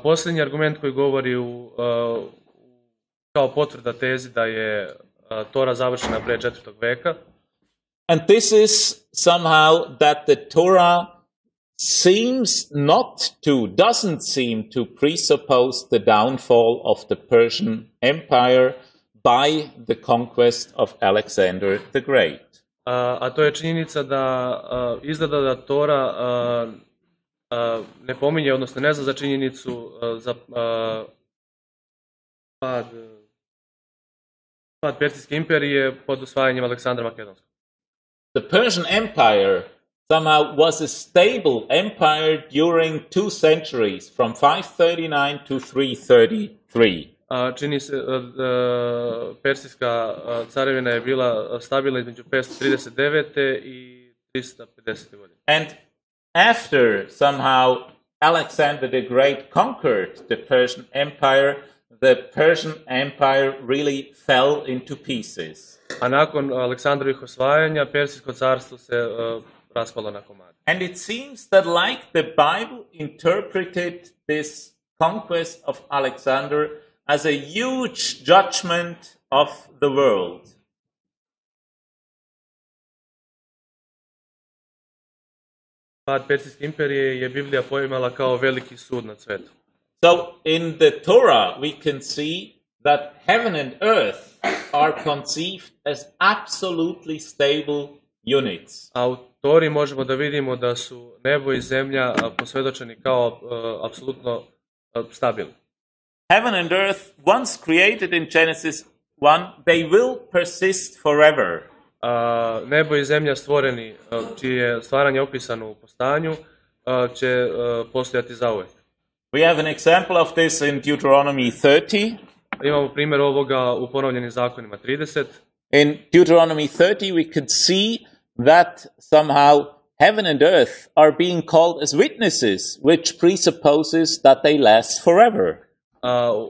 Posljednji argument koji govori kao potvrda tezi da je Tora završena pre 4. veka. And this is somehow that the Torah doesn't seem to presuppose the downfall of the Persian Empire by the conquest of Alexander the Great. A to je činjenica da izgleda da Tora ne pominje, odnosno ne zna za činjenicu za pad Persijske imperije pod osvajanjem Aleksandra Makedonskog. The Persian Empire somehow was a stable empire during 2 centuries, from 539 to 333. Čini se Persijska carevina je bila stabilna između 539. i 350. godine. And after somehow Alexander the Great conquered the Persian Empire really fell into pieces. A nakon Aleksandrovih osvajanja Persijsko carstvo se raspalo na komade. And it seems that like the Bible interpreted this conquest of Alexander as a huge judgment of the world. Pad Persijske imperije je Biblija poimala kao veliki sud nad svetom. So in the Torah we can see that heaven and earth are conceived as absolutely stable units. A u Tori možemo da vidimo da su nebo i zemlja posvjedočeni kao apsolutno stabilni. Heaven and earth, once created in Genesis 1, they will persist forever. Nebo i zemlja stvoreni, čije je stvaranje opisano u postanju, će postojati zauvek. We have an example of this in Deuteronomy 30. Imamo primjer ovoga u ponovljenim zakonima 30. In Deuteronomy 30 we could see that somehow heaven and earth are being called as witnesses, which presupposes that they last forever.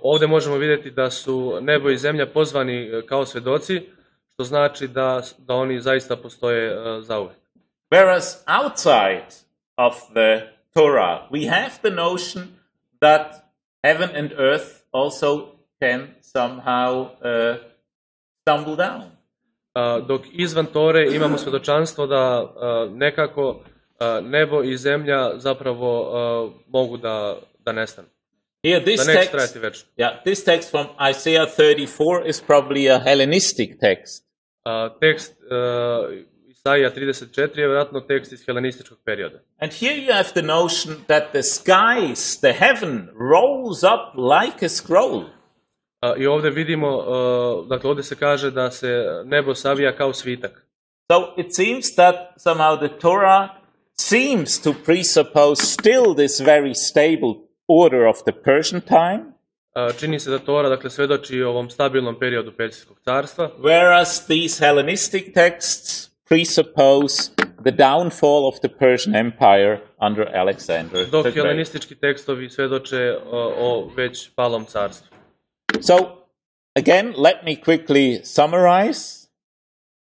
Ovdje možemo vidjeti da su nebo i zemlja pozvani kao svedoci, što znači da oni zaista postoje zauvek. Whereas outside of the Torah, we have the notion that heaven and earth also can somehow stumble down. Dok izvan Tore imamo svjedočanstvo da nekako nebo i zemlja zapravo mogu da nestanu. Here, this text from Isaiah 34 is probably a Hellenistic text. Tekst Isaija 34 je vjerojatno tekst iz helenističkog perioda. And here you have the notion that the skies, the heaven, rolls up like a scroll. I ovdje vidimo, dakle ovdje se kaže da se nebo savija kao svitak. So it seems that somehow the Torah seems to presuppose still this very stable order of the Persian time. Čini se da Tora, dakle, svedoči o ovom stabilnom periodu Persijskog carstva. Whereas these Hellenistic texts presuppose the downfall of the Persian Empire under Alexander the Great. Dok helenistički tekstovi svedoče o već palom carstvu. So, again, let me quickly summarize.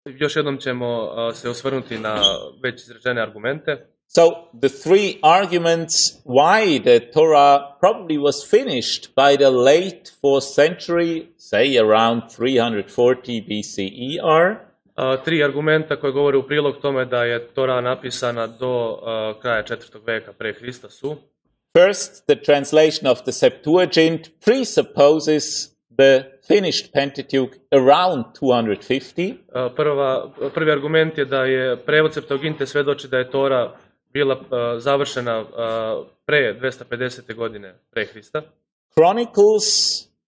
Još jednom ćemo se osvrnuti na već izrečene argumente. So the three arguments why the Torah probably was finished by the late 4th century, say around 340 BCE are: tri argumenta koje govore u prilog tome da je Tora napisana do kraja 4. veka pre Hrista su: first, the translation of the Septuagint presupposes the finished Pentateuch around 250. Prvi argument je da je prevod Septuaginte svedoči da je Tora bila završena pre 250. godine pre Hrista. Chronicles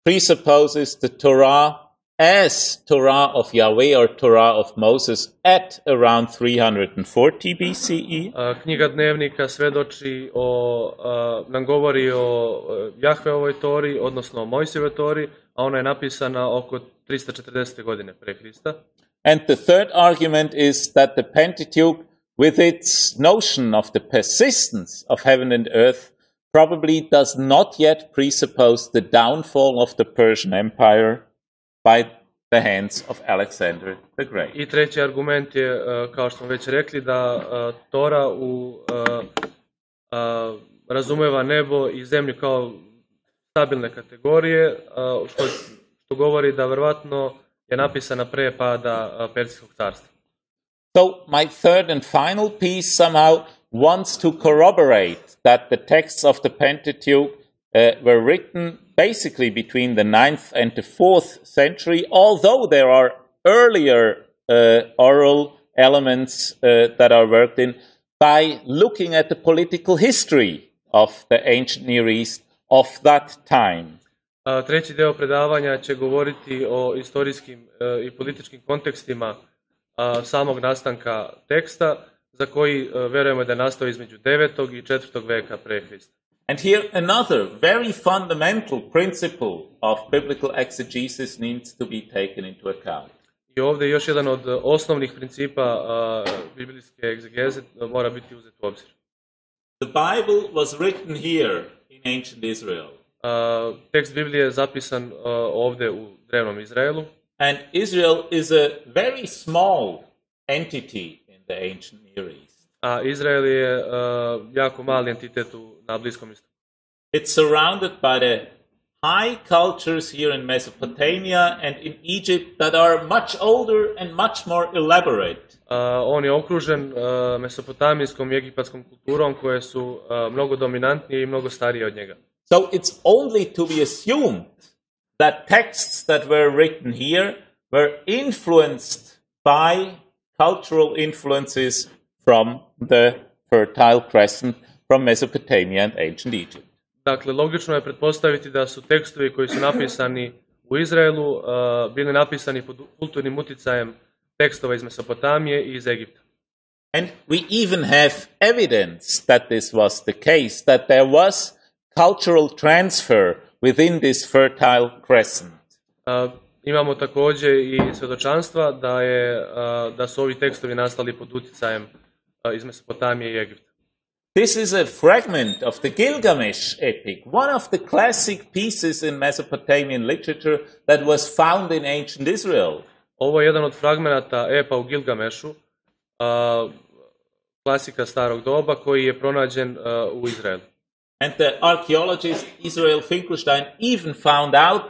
presupposes the Torah as Torah of Yahweh or Torah of Moses at around 340 BCE. Knjiga dnevnika svedoči nam govori o Jahveovoj Tori, odnosno o Mojsijevoj Tori, a ona je napisana oko 340. godine pre Hrista. And the third argument is that the Pentateuch, with its notion of the persistence of heaven and earth, probably does not yet presuppose the downfall of the Persian Empire by the hands of Alexander the Great. I treći argument je, kao što smo već rekli, da Tora razumeva nebo i zemlju kao stabilne kategorije, što govori da verovatno je napisana pre pada Persijskog carstva. So my third and final piece somehow wants to corroborate that the texts of the Pentateuch were written basically between the 9th and the 4th century, although there are earlier oral elements that are worked in, by looking at the political history of the ancient Near East of that time. Treći deo predavanja će govoriti o istorijskim i političkim kontekstima samog nastanka teksta, za koji verujemo da je nastao između 9. i 4. veka pre Hrista. And here another very fundamental principle of biblical exegesis needs to be taken into account. I ovdje još jedan od osnovnih principa biblijske egzegeze mora biti uzet u obzir. The Bible was written here in ancient Israel. Tekst Biblije je zapisan ovdje u drevnom Izraelu. And Israel is a very small entity in the ancient Near East. A Izrael je jako mali entitet na Bliskom istoku. It's surrounded by the high cultures here in Mesopotamia and in Egypt that are much older and much more elaborate. On je okružen mesopotamijskom i egipatskom kulturom koje su mnogo dominantnije i mnogo starije od njega. So it's only to be assumed that texts that were written here were influenced by cultural influences from the Fertile Crescent, from Mesopotamia and ancient Egypt. Dakle, logično je pretpostaviti da su tekstovi koji su napisani u Izraelu bili napisani pod kulturnim uticajem tekstova iz Mesopotamije i iz Egipta. And we even have evidence that this was the case, that there was cultural transfer within this Fertile Crescent. Imamo također i svjedočanstva da su ovi tekstovi nastali pod uticajem iz Mesopotamije i Egipta. This is a fragment of the Gilgamesh epic, one of the classic pieces in Mesopotamian literature that was found in ancient Israel. Ovo je jedan od fragmenata epa u Gilgamešu, klasika starog doba, koji je pronađen u Izraelu. And the archaeologist Israel Finkelstein even found out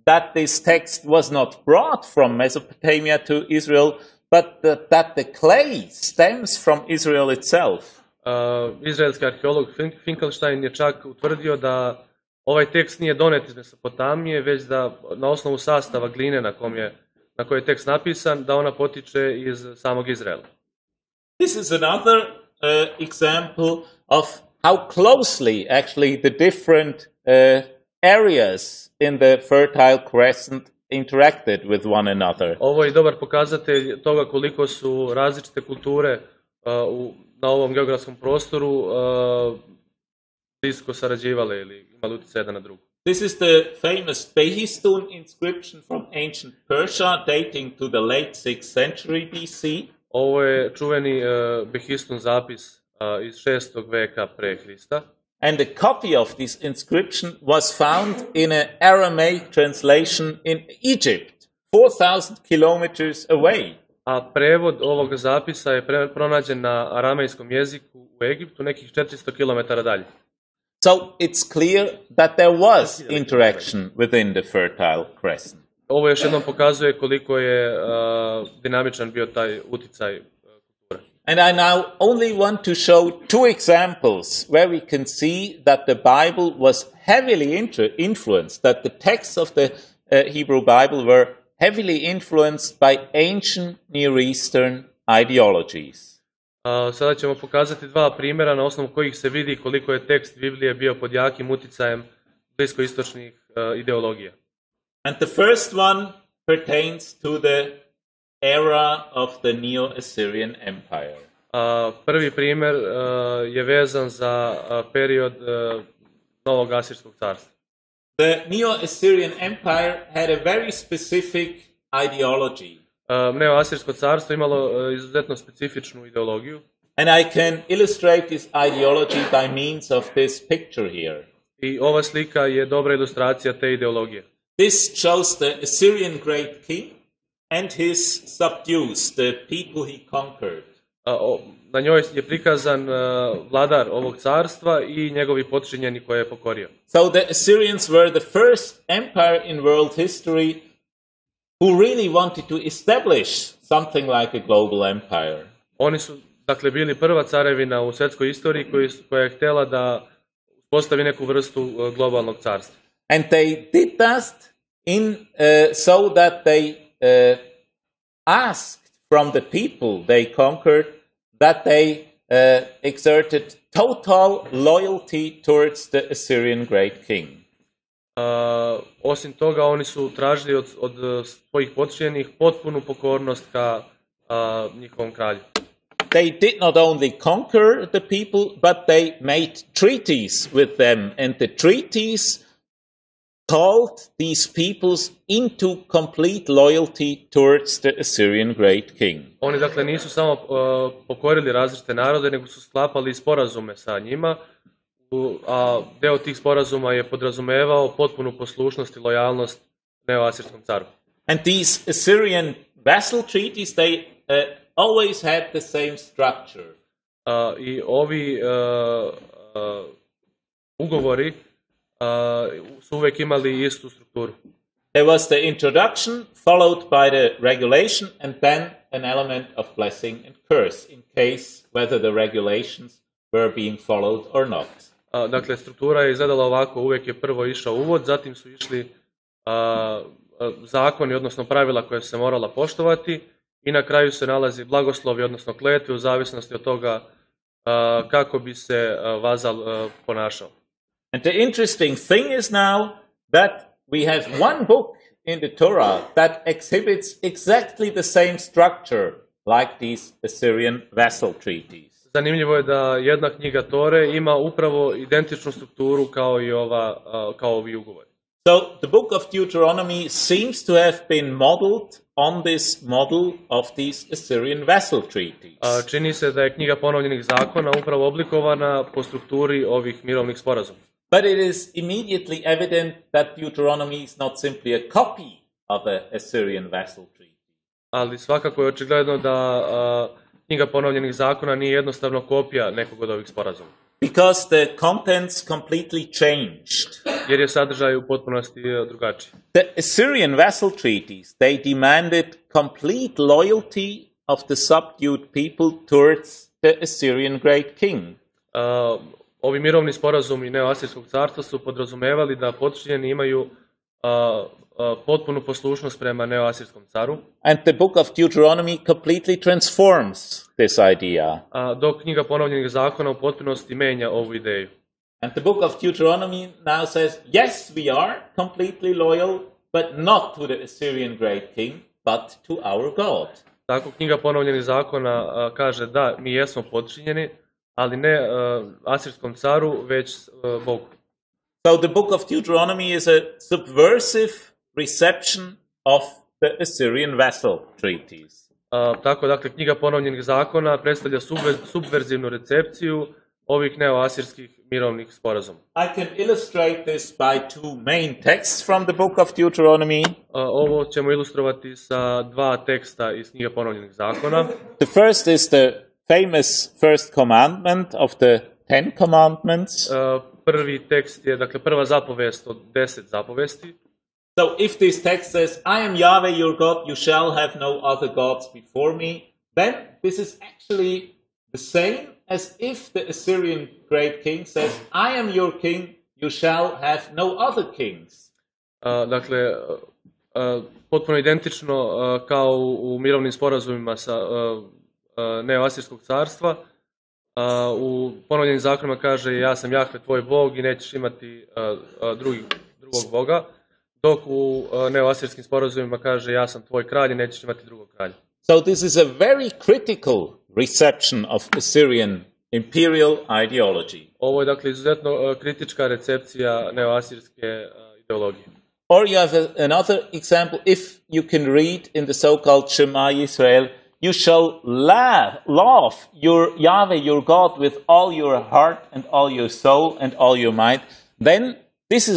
that this text was not brought from Mesopotamia to Israel, but that the clay stems from Israel itself. Izraelski arheolog Finkelstein je čak utvrdio da ovaj tekst nije donet iz Mesopotamije, već da na osnovu sastava gline na kojoj je tekst napisan, da ona potiče iz samog Izraela. This is another example of how closely actually the different areas in the Fertile Crescent interacted with one another. Ovo je dobar pokazatelj toga koliko su različite kulture na ovom geografskom prostoru blisko sarađivale ili imali utjecaj jedan na drugu. This is the famous Behistun inscription from ancient Persia dating to the late 6th century BC. Ovo je čuveni Behistun zapis iz 6. veka pre Hrista. And a copy of this inscription was found in an Aramaic translation in Egypt, 4,000 kilometers away. a prevod ovog zapisa je pronađen na aramejskom jeziku u Egiptu, nekih 400 km dalje. So it's clear that there was interaction within the Fertile Crescent. Ovo još jednom pokazuje koliko je dinamičan bio taj uticaj kulture. And I now only want to show two examples where we can see that the Bible was heavily influenced, that the texts of the Hebrew Bible were heavily influenced by ancient Near Eastern ideologies. Sada ćemo pokazati dva primjera na osnovu kojih se vidi koliko je tekst Biblije bio pod jakim uticajem bliskoistočnih ideologija. And the first one pertains to the era of the Neo-Assyrian Empire. Prvi primjer je vezan za period Novog Asirskog carstva. The Neo-Assyrian Empire had a very specific ideology. Neo-Asirsko carstvo imalo izuzetno specifičnu ideologiju. And I can illustrate this ideology by means of this picture here. I ova slika je dobra ilustracija te ideologije. This shows the Assyrian great king and his subdues, the people he conquered. Na njoj je prikazan vladar ovog carstva i njegovi potčinjeni koje je pokorio. So the Assyrians were the first empire in world history who really wanted to establish something like a global empire. Oni su, dakle, bili prva carevina u svjetskoj istoriji koja je htjela da postavi neku vrstu globalnog carstva. And they did that so that they asked from the people they conquered that they exerted total loyalty towards the Assyrian great king. Osim toga, oni su tražili od svojih potčinjenih potpunu pokornost ka njihovom kralju. They did not only conquer the people, but they made treaties with them, and the treaties called these peoples into complete loyalty towards the Assyrian great king. Oni, dakle, nisu samo pokorili različite narode, nego su sklapali sporazume sa njima, a deo tih sporazuma je podrazumevao potpunu poslušnost i lojalnost neoasirskom caru. And these Assyrian vassal treaties, they always had the same structure. I ovi ugovori su uvek imali istu strukturu. There was the introduction, followed by the regulation, and then an element of blessing and curse, in case whether the regulations were being followed or not. Dakle, struktura je izgledala ovako, uvek je prvo išao uvod, zatim su išli zakoni, odnosno pravila koje se morala poštovati, i na kraju se nalazi blagoslovi, odnosno kletve, u zavisnosti od toga kako bi se vazal ponašao. And the interesting thing is now that we have one book in the Torah that exhibits exactly the same structure like these Assyrian vassal treaties. Zanimljivo je da jedna knjiga Tore ima upravo identičnu strukturu kao ovi ugovori. So the book of Deuteronomy seems to have been modeled on this model of these Assyrian vassal treaties. Čini se da je knjiga ponovljenih zakona upravo oblikovana po strukturi ovih mirovnih sporazuma. But it is immediately evident that Deuteronomy is not simply a copy of an Assyrian vassal treaty. Ali svakako je očigledno da knjiga ponovljenih zakona nije jednostavno kopija nekog od ovih sporazuma. Because the contents completely changed. Jer je sadržaj u potpunosti drugačiji. The Assyrian vassal treaties, they demanded complete loyalty of the subdued people towards the Assyrian great king. Ovi mirovni sporazumi neoasirskog carstva su podrazumevali da potčinjeni imaju potpunu poslušnost prema neoasirskom caru. And the book of Deuteronomy completely transforms this idea. Dok knjiga ponovljenih zakona u potpunosti menja ovu ideju. And the book of Deuteronomy now says, yes, we are completely loyal, but not to the Assyrian great king, but to our God. Tako knjiga ponovljenih zakona kaže da mi jesmo potčinjeni, ali ne asirskom caru, već Bogu. So the book of Deuteronomy is a subversive reception of the Assyrian vassal treaties. Tako, dakle, knjiga ponovljenih zakona predstavlja subverzivnu recepciju ovih neoasirskih mirovnih sporazuma. I can illustrate this by two main texts from the book of Deuteronomy. Ovo ćemo ilustrovati sa dva teksta iz knjige ponovljenih zakona. The first is the famous first commandment of the Ten Commandments. Prvi tekst je, dakle, prva zapovest od 10 zapovesti. So if this text says, I am Yahweh your God, you shall have no other gods before me, then this is actually the same as if the Assyrian great king says, I am your king, you shall have no other kings. Dakle, potpuno identično kao u mirovnim sporazumima sa neoasirskog carstva. U ponovljenim zakonima kaže, ja sam Jahve tvoj Bog i nećeš imati drugog Boga, dok u neoasirskim sporazumima kaže, ja sam tvoj kralj i nećeš imati drugog kralja. So this is a very critical reception of Assyrian imperial ideology. Ovo je, dakle, izuzetno kritička recepcija neoasirske ideologije. Or you have another example, if you can read in the so-called Shema Israel, you shall love your Yahweh, your God, with all your heart and all your soul and all your might. Then this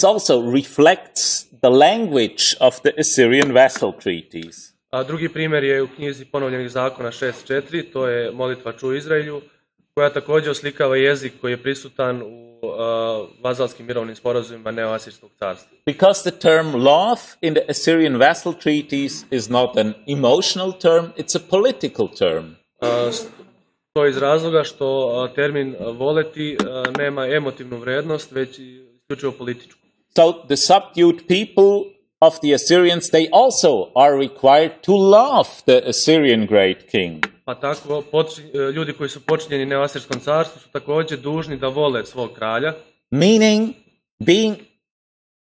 also reflects the language of the Assyrian vassal treaties. A drugi primjer je u knjizi ponovljenih zakona 6.4, to je molitva Čuj Izraelju, koja također oslikava jezik koji je prisutan u vazalskim mirovnim sporazumima neoasirskog carstva. Because the term love in the Assyrian vassal treaties is not an emotional term, it's a political term. To je iz razloga što termin voleti nema emotivnu vrednost, već isključivo političku. So the subdued people of the Assyrians, they also are required to love the Assyrian great king. Pa tako, ljudi koji su počinjeni neoasirskom carstvu su također dužni da vole svog kralja. Meaning being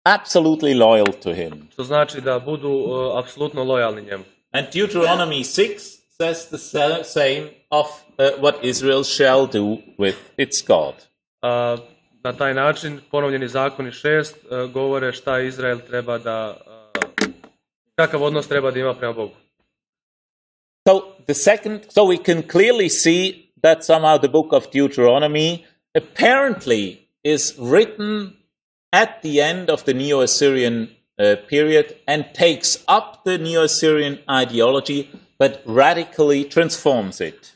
absolutely loyal to him. Što znači da budu apsolutno lojalni njemu. And Deuteronomy 6 says the same of what Israel shall do with its God. Na taj način ponovljeni zakoni 6 govore šta Izrael treba da, kakav odnos treba da ima prema Bogu. So we can clearly see that somehow the book of Deuteronomy apparently is written at the end of the Neo-Assyrian period and takes up the Neo-Assyrian ideology, but radically transforms it.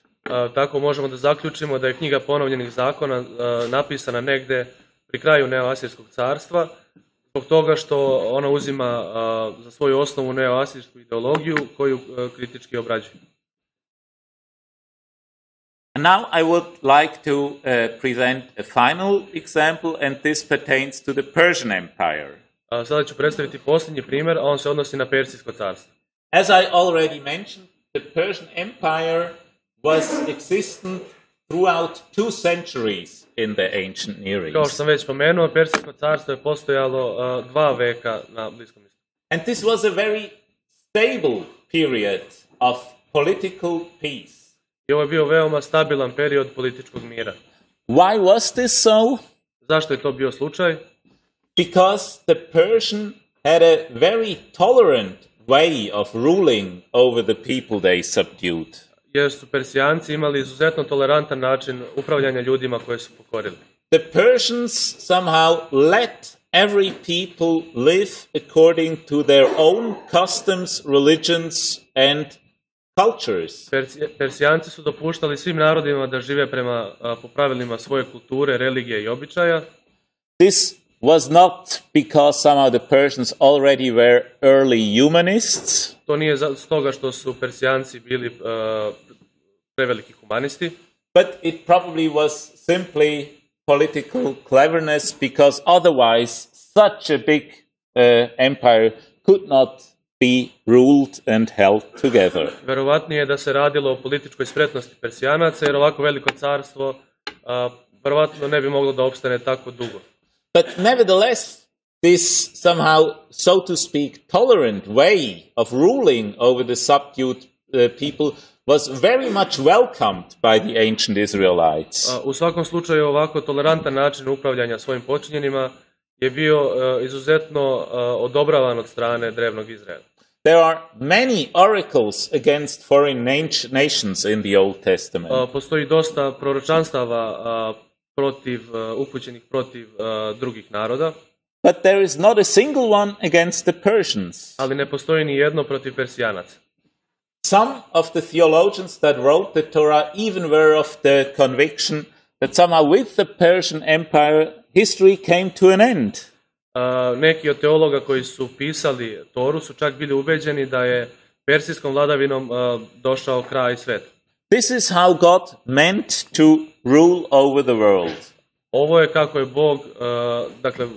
Tako možemo da zaključimo da je knjiga ponovljenih zakona napisana negde pri kraju neoasirskog carstva, zbog toga što ona uzima za svoju osnovu neoasirsku ideologiju koju kritički obrađuje. Now I would like to present a final example, and this pertains to the Persian Empire. Sada ću predstaviti posljednji primjer, a on se odnosi na Persijsko carstvo. As I already mentioned, the Persian Empire was existent throughout 2 centuries in the ancient Near East. Kao što sam već spomenuo, Persijsko carstvo je postojalo 2 veka na Bliskom istoku. And this was a very stable period of political peace. I ovo je bio veoma stabilan period političkog mira. Why was this so? Zašto je to bio slučaj? Because the Persian had a very tolerant way of ruling over the people they subdued. Jer su Persijanci imali izuzetno tolerantan način upravljanja ljudima koje su pokorili. The Persians somehow let every people live according to their own customs, religions and cultures. Persijanci su dopuštali svim narodima da žive po pravilima svoje kulture, religije i običaja. This was not because somehow the Persians already were early humanists. To nije stoga što su Persijanci bili preveliki humanisti. But it probably was simply political cleverness, because otherwise such a big empire could not be ruled and held together. Verovatnije je da se radilo o političkoj spretnosti Persijanaca, jer ovako veliko carstvo verovatno ne bi moglo da opstane tako dugo. But nevertheless, this somehow, so to speak, tolerant way of ruling over the subdued people was very much welcomed by the ancient Israelites. U svakom slučaju, ovako tolerantan način upravljanja svojim počinjenima je bio izuzetno odobravan od strane drevnog Izraela. there are many oracles against foreign nations in the Old Testament. Postoji dosta proročanstava upućenih protiv drugih naroda. But there is not a single one against the Persians. Ali ne postoji ni jedno protiv Persijanaca. Some of the theologians that wrote the Torah even were of the conviction that somehow with the Persian Empire history came to an end. Neki od teologa koji su pisali Toru su čak bili ubeđeni da je persijskom vladavinom došao kraj sveta. This is how God meant to rule over the world. Ovo je kako je Bog, dakle,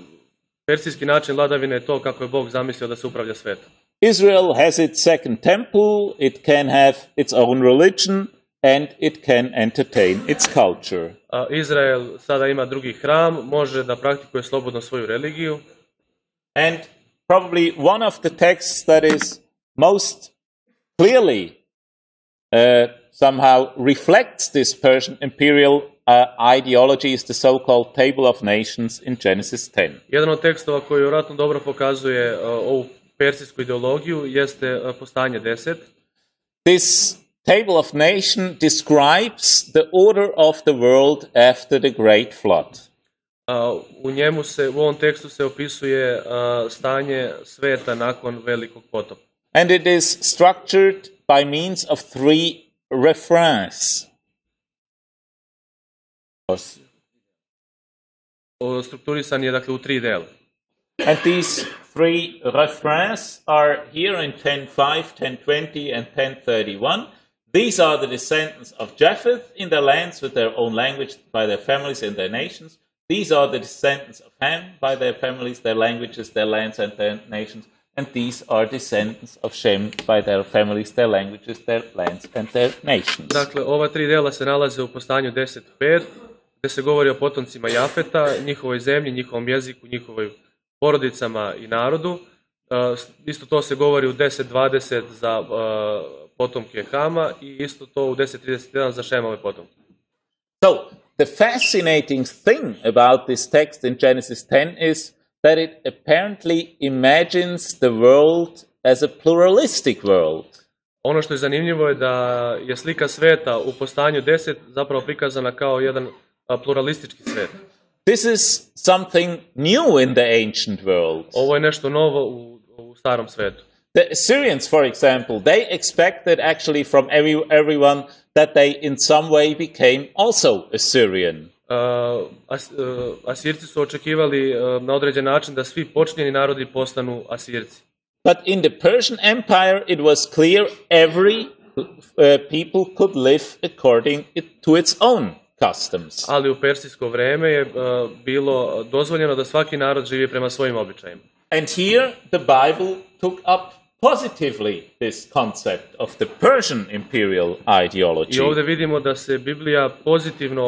persijski način vladavine je to kako je Bog zamislio da se upravlja svetom. Israel has its second temple, it can have its own religion, and it can entertain its culture. Izrael sada ima drugi hram, može da praktikuje slobodno svoju religiju. And probably one of the texts that is most clearly somehow reflects this Persian imperial ideology is the so-called Table of Nations in Genesis 10. Jedan od tekstova koji vjerojatno dobro pokazuje ovu persijsku ideologiju jeste Postanje 10. This Table of Nations describes the order of the world after the great flood. U ovom tekstu se opisuje stanje sveta nakon velikog potopa. And it is structured by means of 3 refrains. Strukturisan je dakle u 3 dela. And these 3 refrains are here in 10:5, 10:20 and 10:31. These are the descendants of Japheth in their lands with their own language by their families and their nations. These are the descendants of Ham by their families, their languages, their lands and their nations. And these are descendants of Shem by their families, their languages, their lands and their nations. Dakle, ova 3 dela se nalaze u Postanju 10:5, gde se govori o potomcima Jafeta, njihovoj zemlji, njihovom jeziku, njihovoj porodicama i narodu. Isto to se govori u 10:20 za potomke Hama i isto to u 10:31 za Šemove potomke. So, the fascinating thing about this text in Genesis 10 is that it apparently imagines the world as a pluralistic world. Ono što je zanimljivo je da je slika sveta u Postanju 10 zapravo prikazana kao jedan pluralistički svet. This is something new in the ancient world. Ovo je nešto novo u starom svetu. The Assyrians, for example, they expected actually from everyone that they in some way became also Assyrian. Asirci su očekivali na određen način da svi počinjeni narodi postanu Asirci. But in the Persian Empire it was clear every people could live according to its own customs. Ali u persijsko vreme je bilo dozvoljeno da svaki narod živi prema svojim običajima. And here the Bible took up positively this concept of the Persian imperial ideology. I ovdje vidimo da se Biblija pozitivno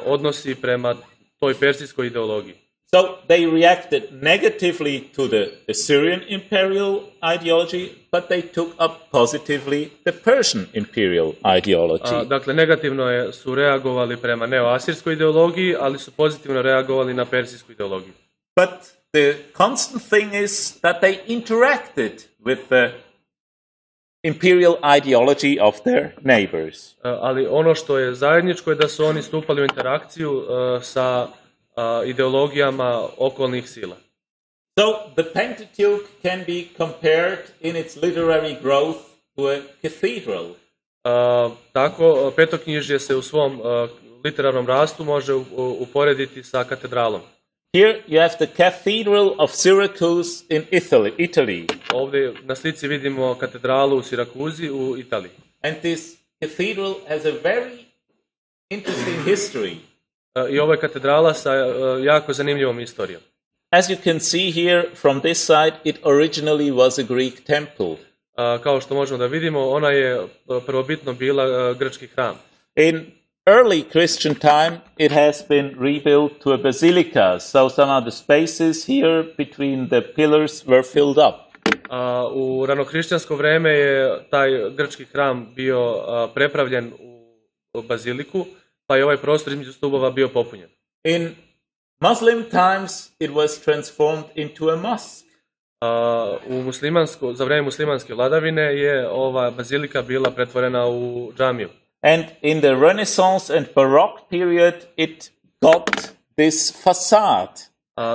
odnosi prema toj persijskoj ideologiji. So they reacted negatively to the Assyrian imperial ideology, but they took up positively the Persian imperial ideology. Dakle, negativno su reagovali prema neoasirskoj ideologiji, ali su pozitivno reagovali na persijsku ideologiju. But the constant thing is that they interacted with the imperial ideology of their neighbors. Ali ono što je zajedničko je da su oni stupali u interakciju sa ideologijama okolnih sila. So the Pentateuch can be compared in its literary growth to a cathedral. Tako, petoknjižje se u svom literarnom rastu može uporediti sa katedralom. Here you have the Cathedral of Syracuse in Italy. Ovdje na slici vidimo katedralu u Sirakuzi u Italiji. And this cathedral has a very interesting history. I ova je katedrala sa jako zanimljivom istorijom. As you can see here from this side, it originally was a Greek temple. Kao što možemo da vidimo, ona je prvobitno bila grčki hram. In early Christian time, it has been rebuilt to a basilica, so some of the spaces here between the pillars were filled up. U ranohrišćansko vreme je taj grčki hram bio prepravljen u baziliku, pa je ovaj prostor između stubova bio popunjen. In Muslim times, it was transformed into a mosque. za vreme muslimanske vladavine je ova bazilika bila pretvorena u džamiju. And in the Renaissance and Baroque period, it got this facade.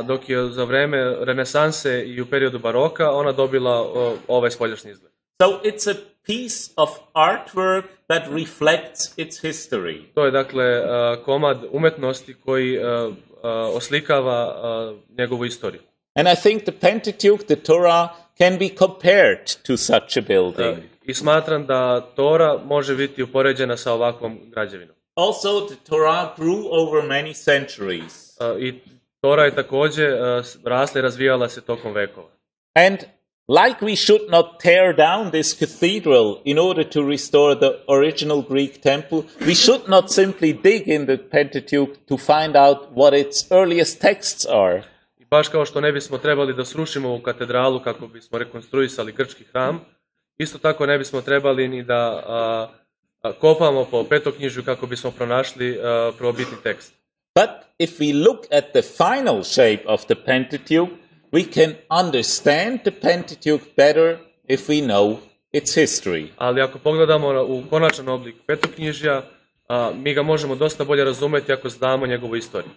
Dok je za vreme renesanse i u periodu baroka ona dobila ovaj spoljašnji izgled. So it's a piece of artwork that reflects its history. To je dakle komad umetnosti koji oslikava njegovu istoriju. And I think the Pentateuch, the Torah, can be compared to such a building. I smatram da Tora može biti upoređena sa ovakvom građevinom. Also, the Torah grew over many centuries. I Tora je takođe rasla i razvijala se tokom vekova. And like we should not tear down this cathedral in order to restore the original Greek temple, we should not simply dig in the Pentateuch to find out what its earliest texts are. I baš kao što ne bismo trebali da srušimo ovu katedralu kako bismo rekonstruisali grčki hram, isto tako ne bismo trebali ni da kopamo po petoknjižju kako bismo pronašli prvobitni tekst. But if we look at the final shape of the Pentateuch, we can understand the Pentateuch better if we know its history. Ali ako pogledamo u konačan oblik petoknjižja, mi ga možemo dosta bolje razumeti ako znamo njegovu istoriju.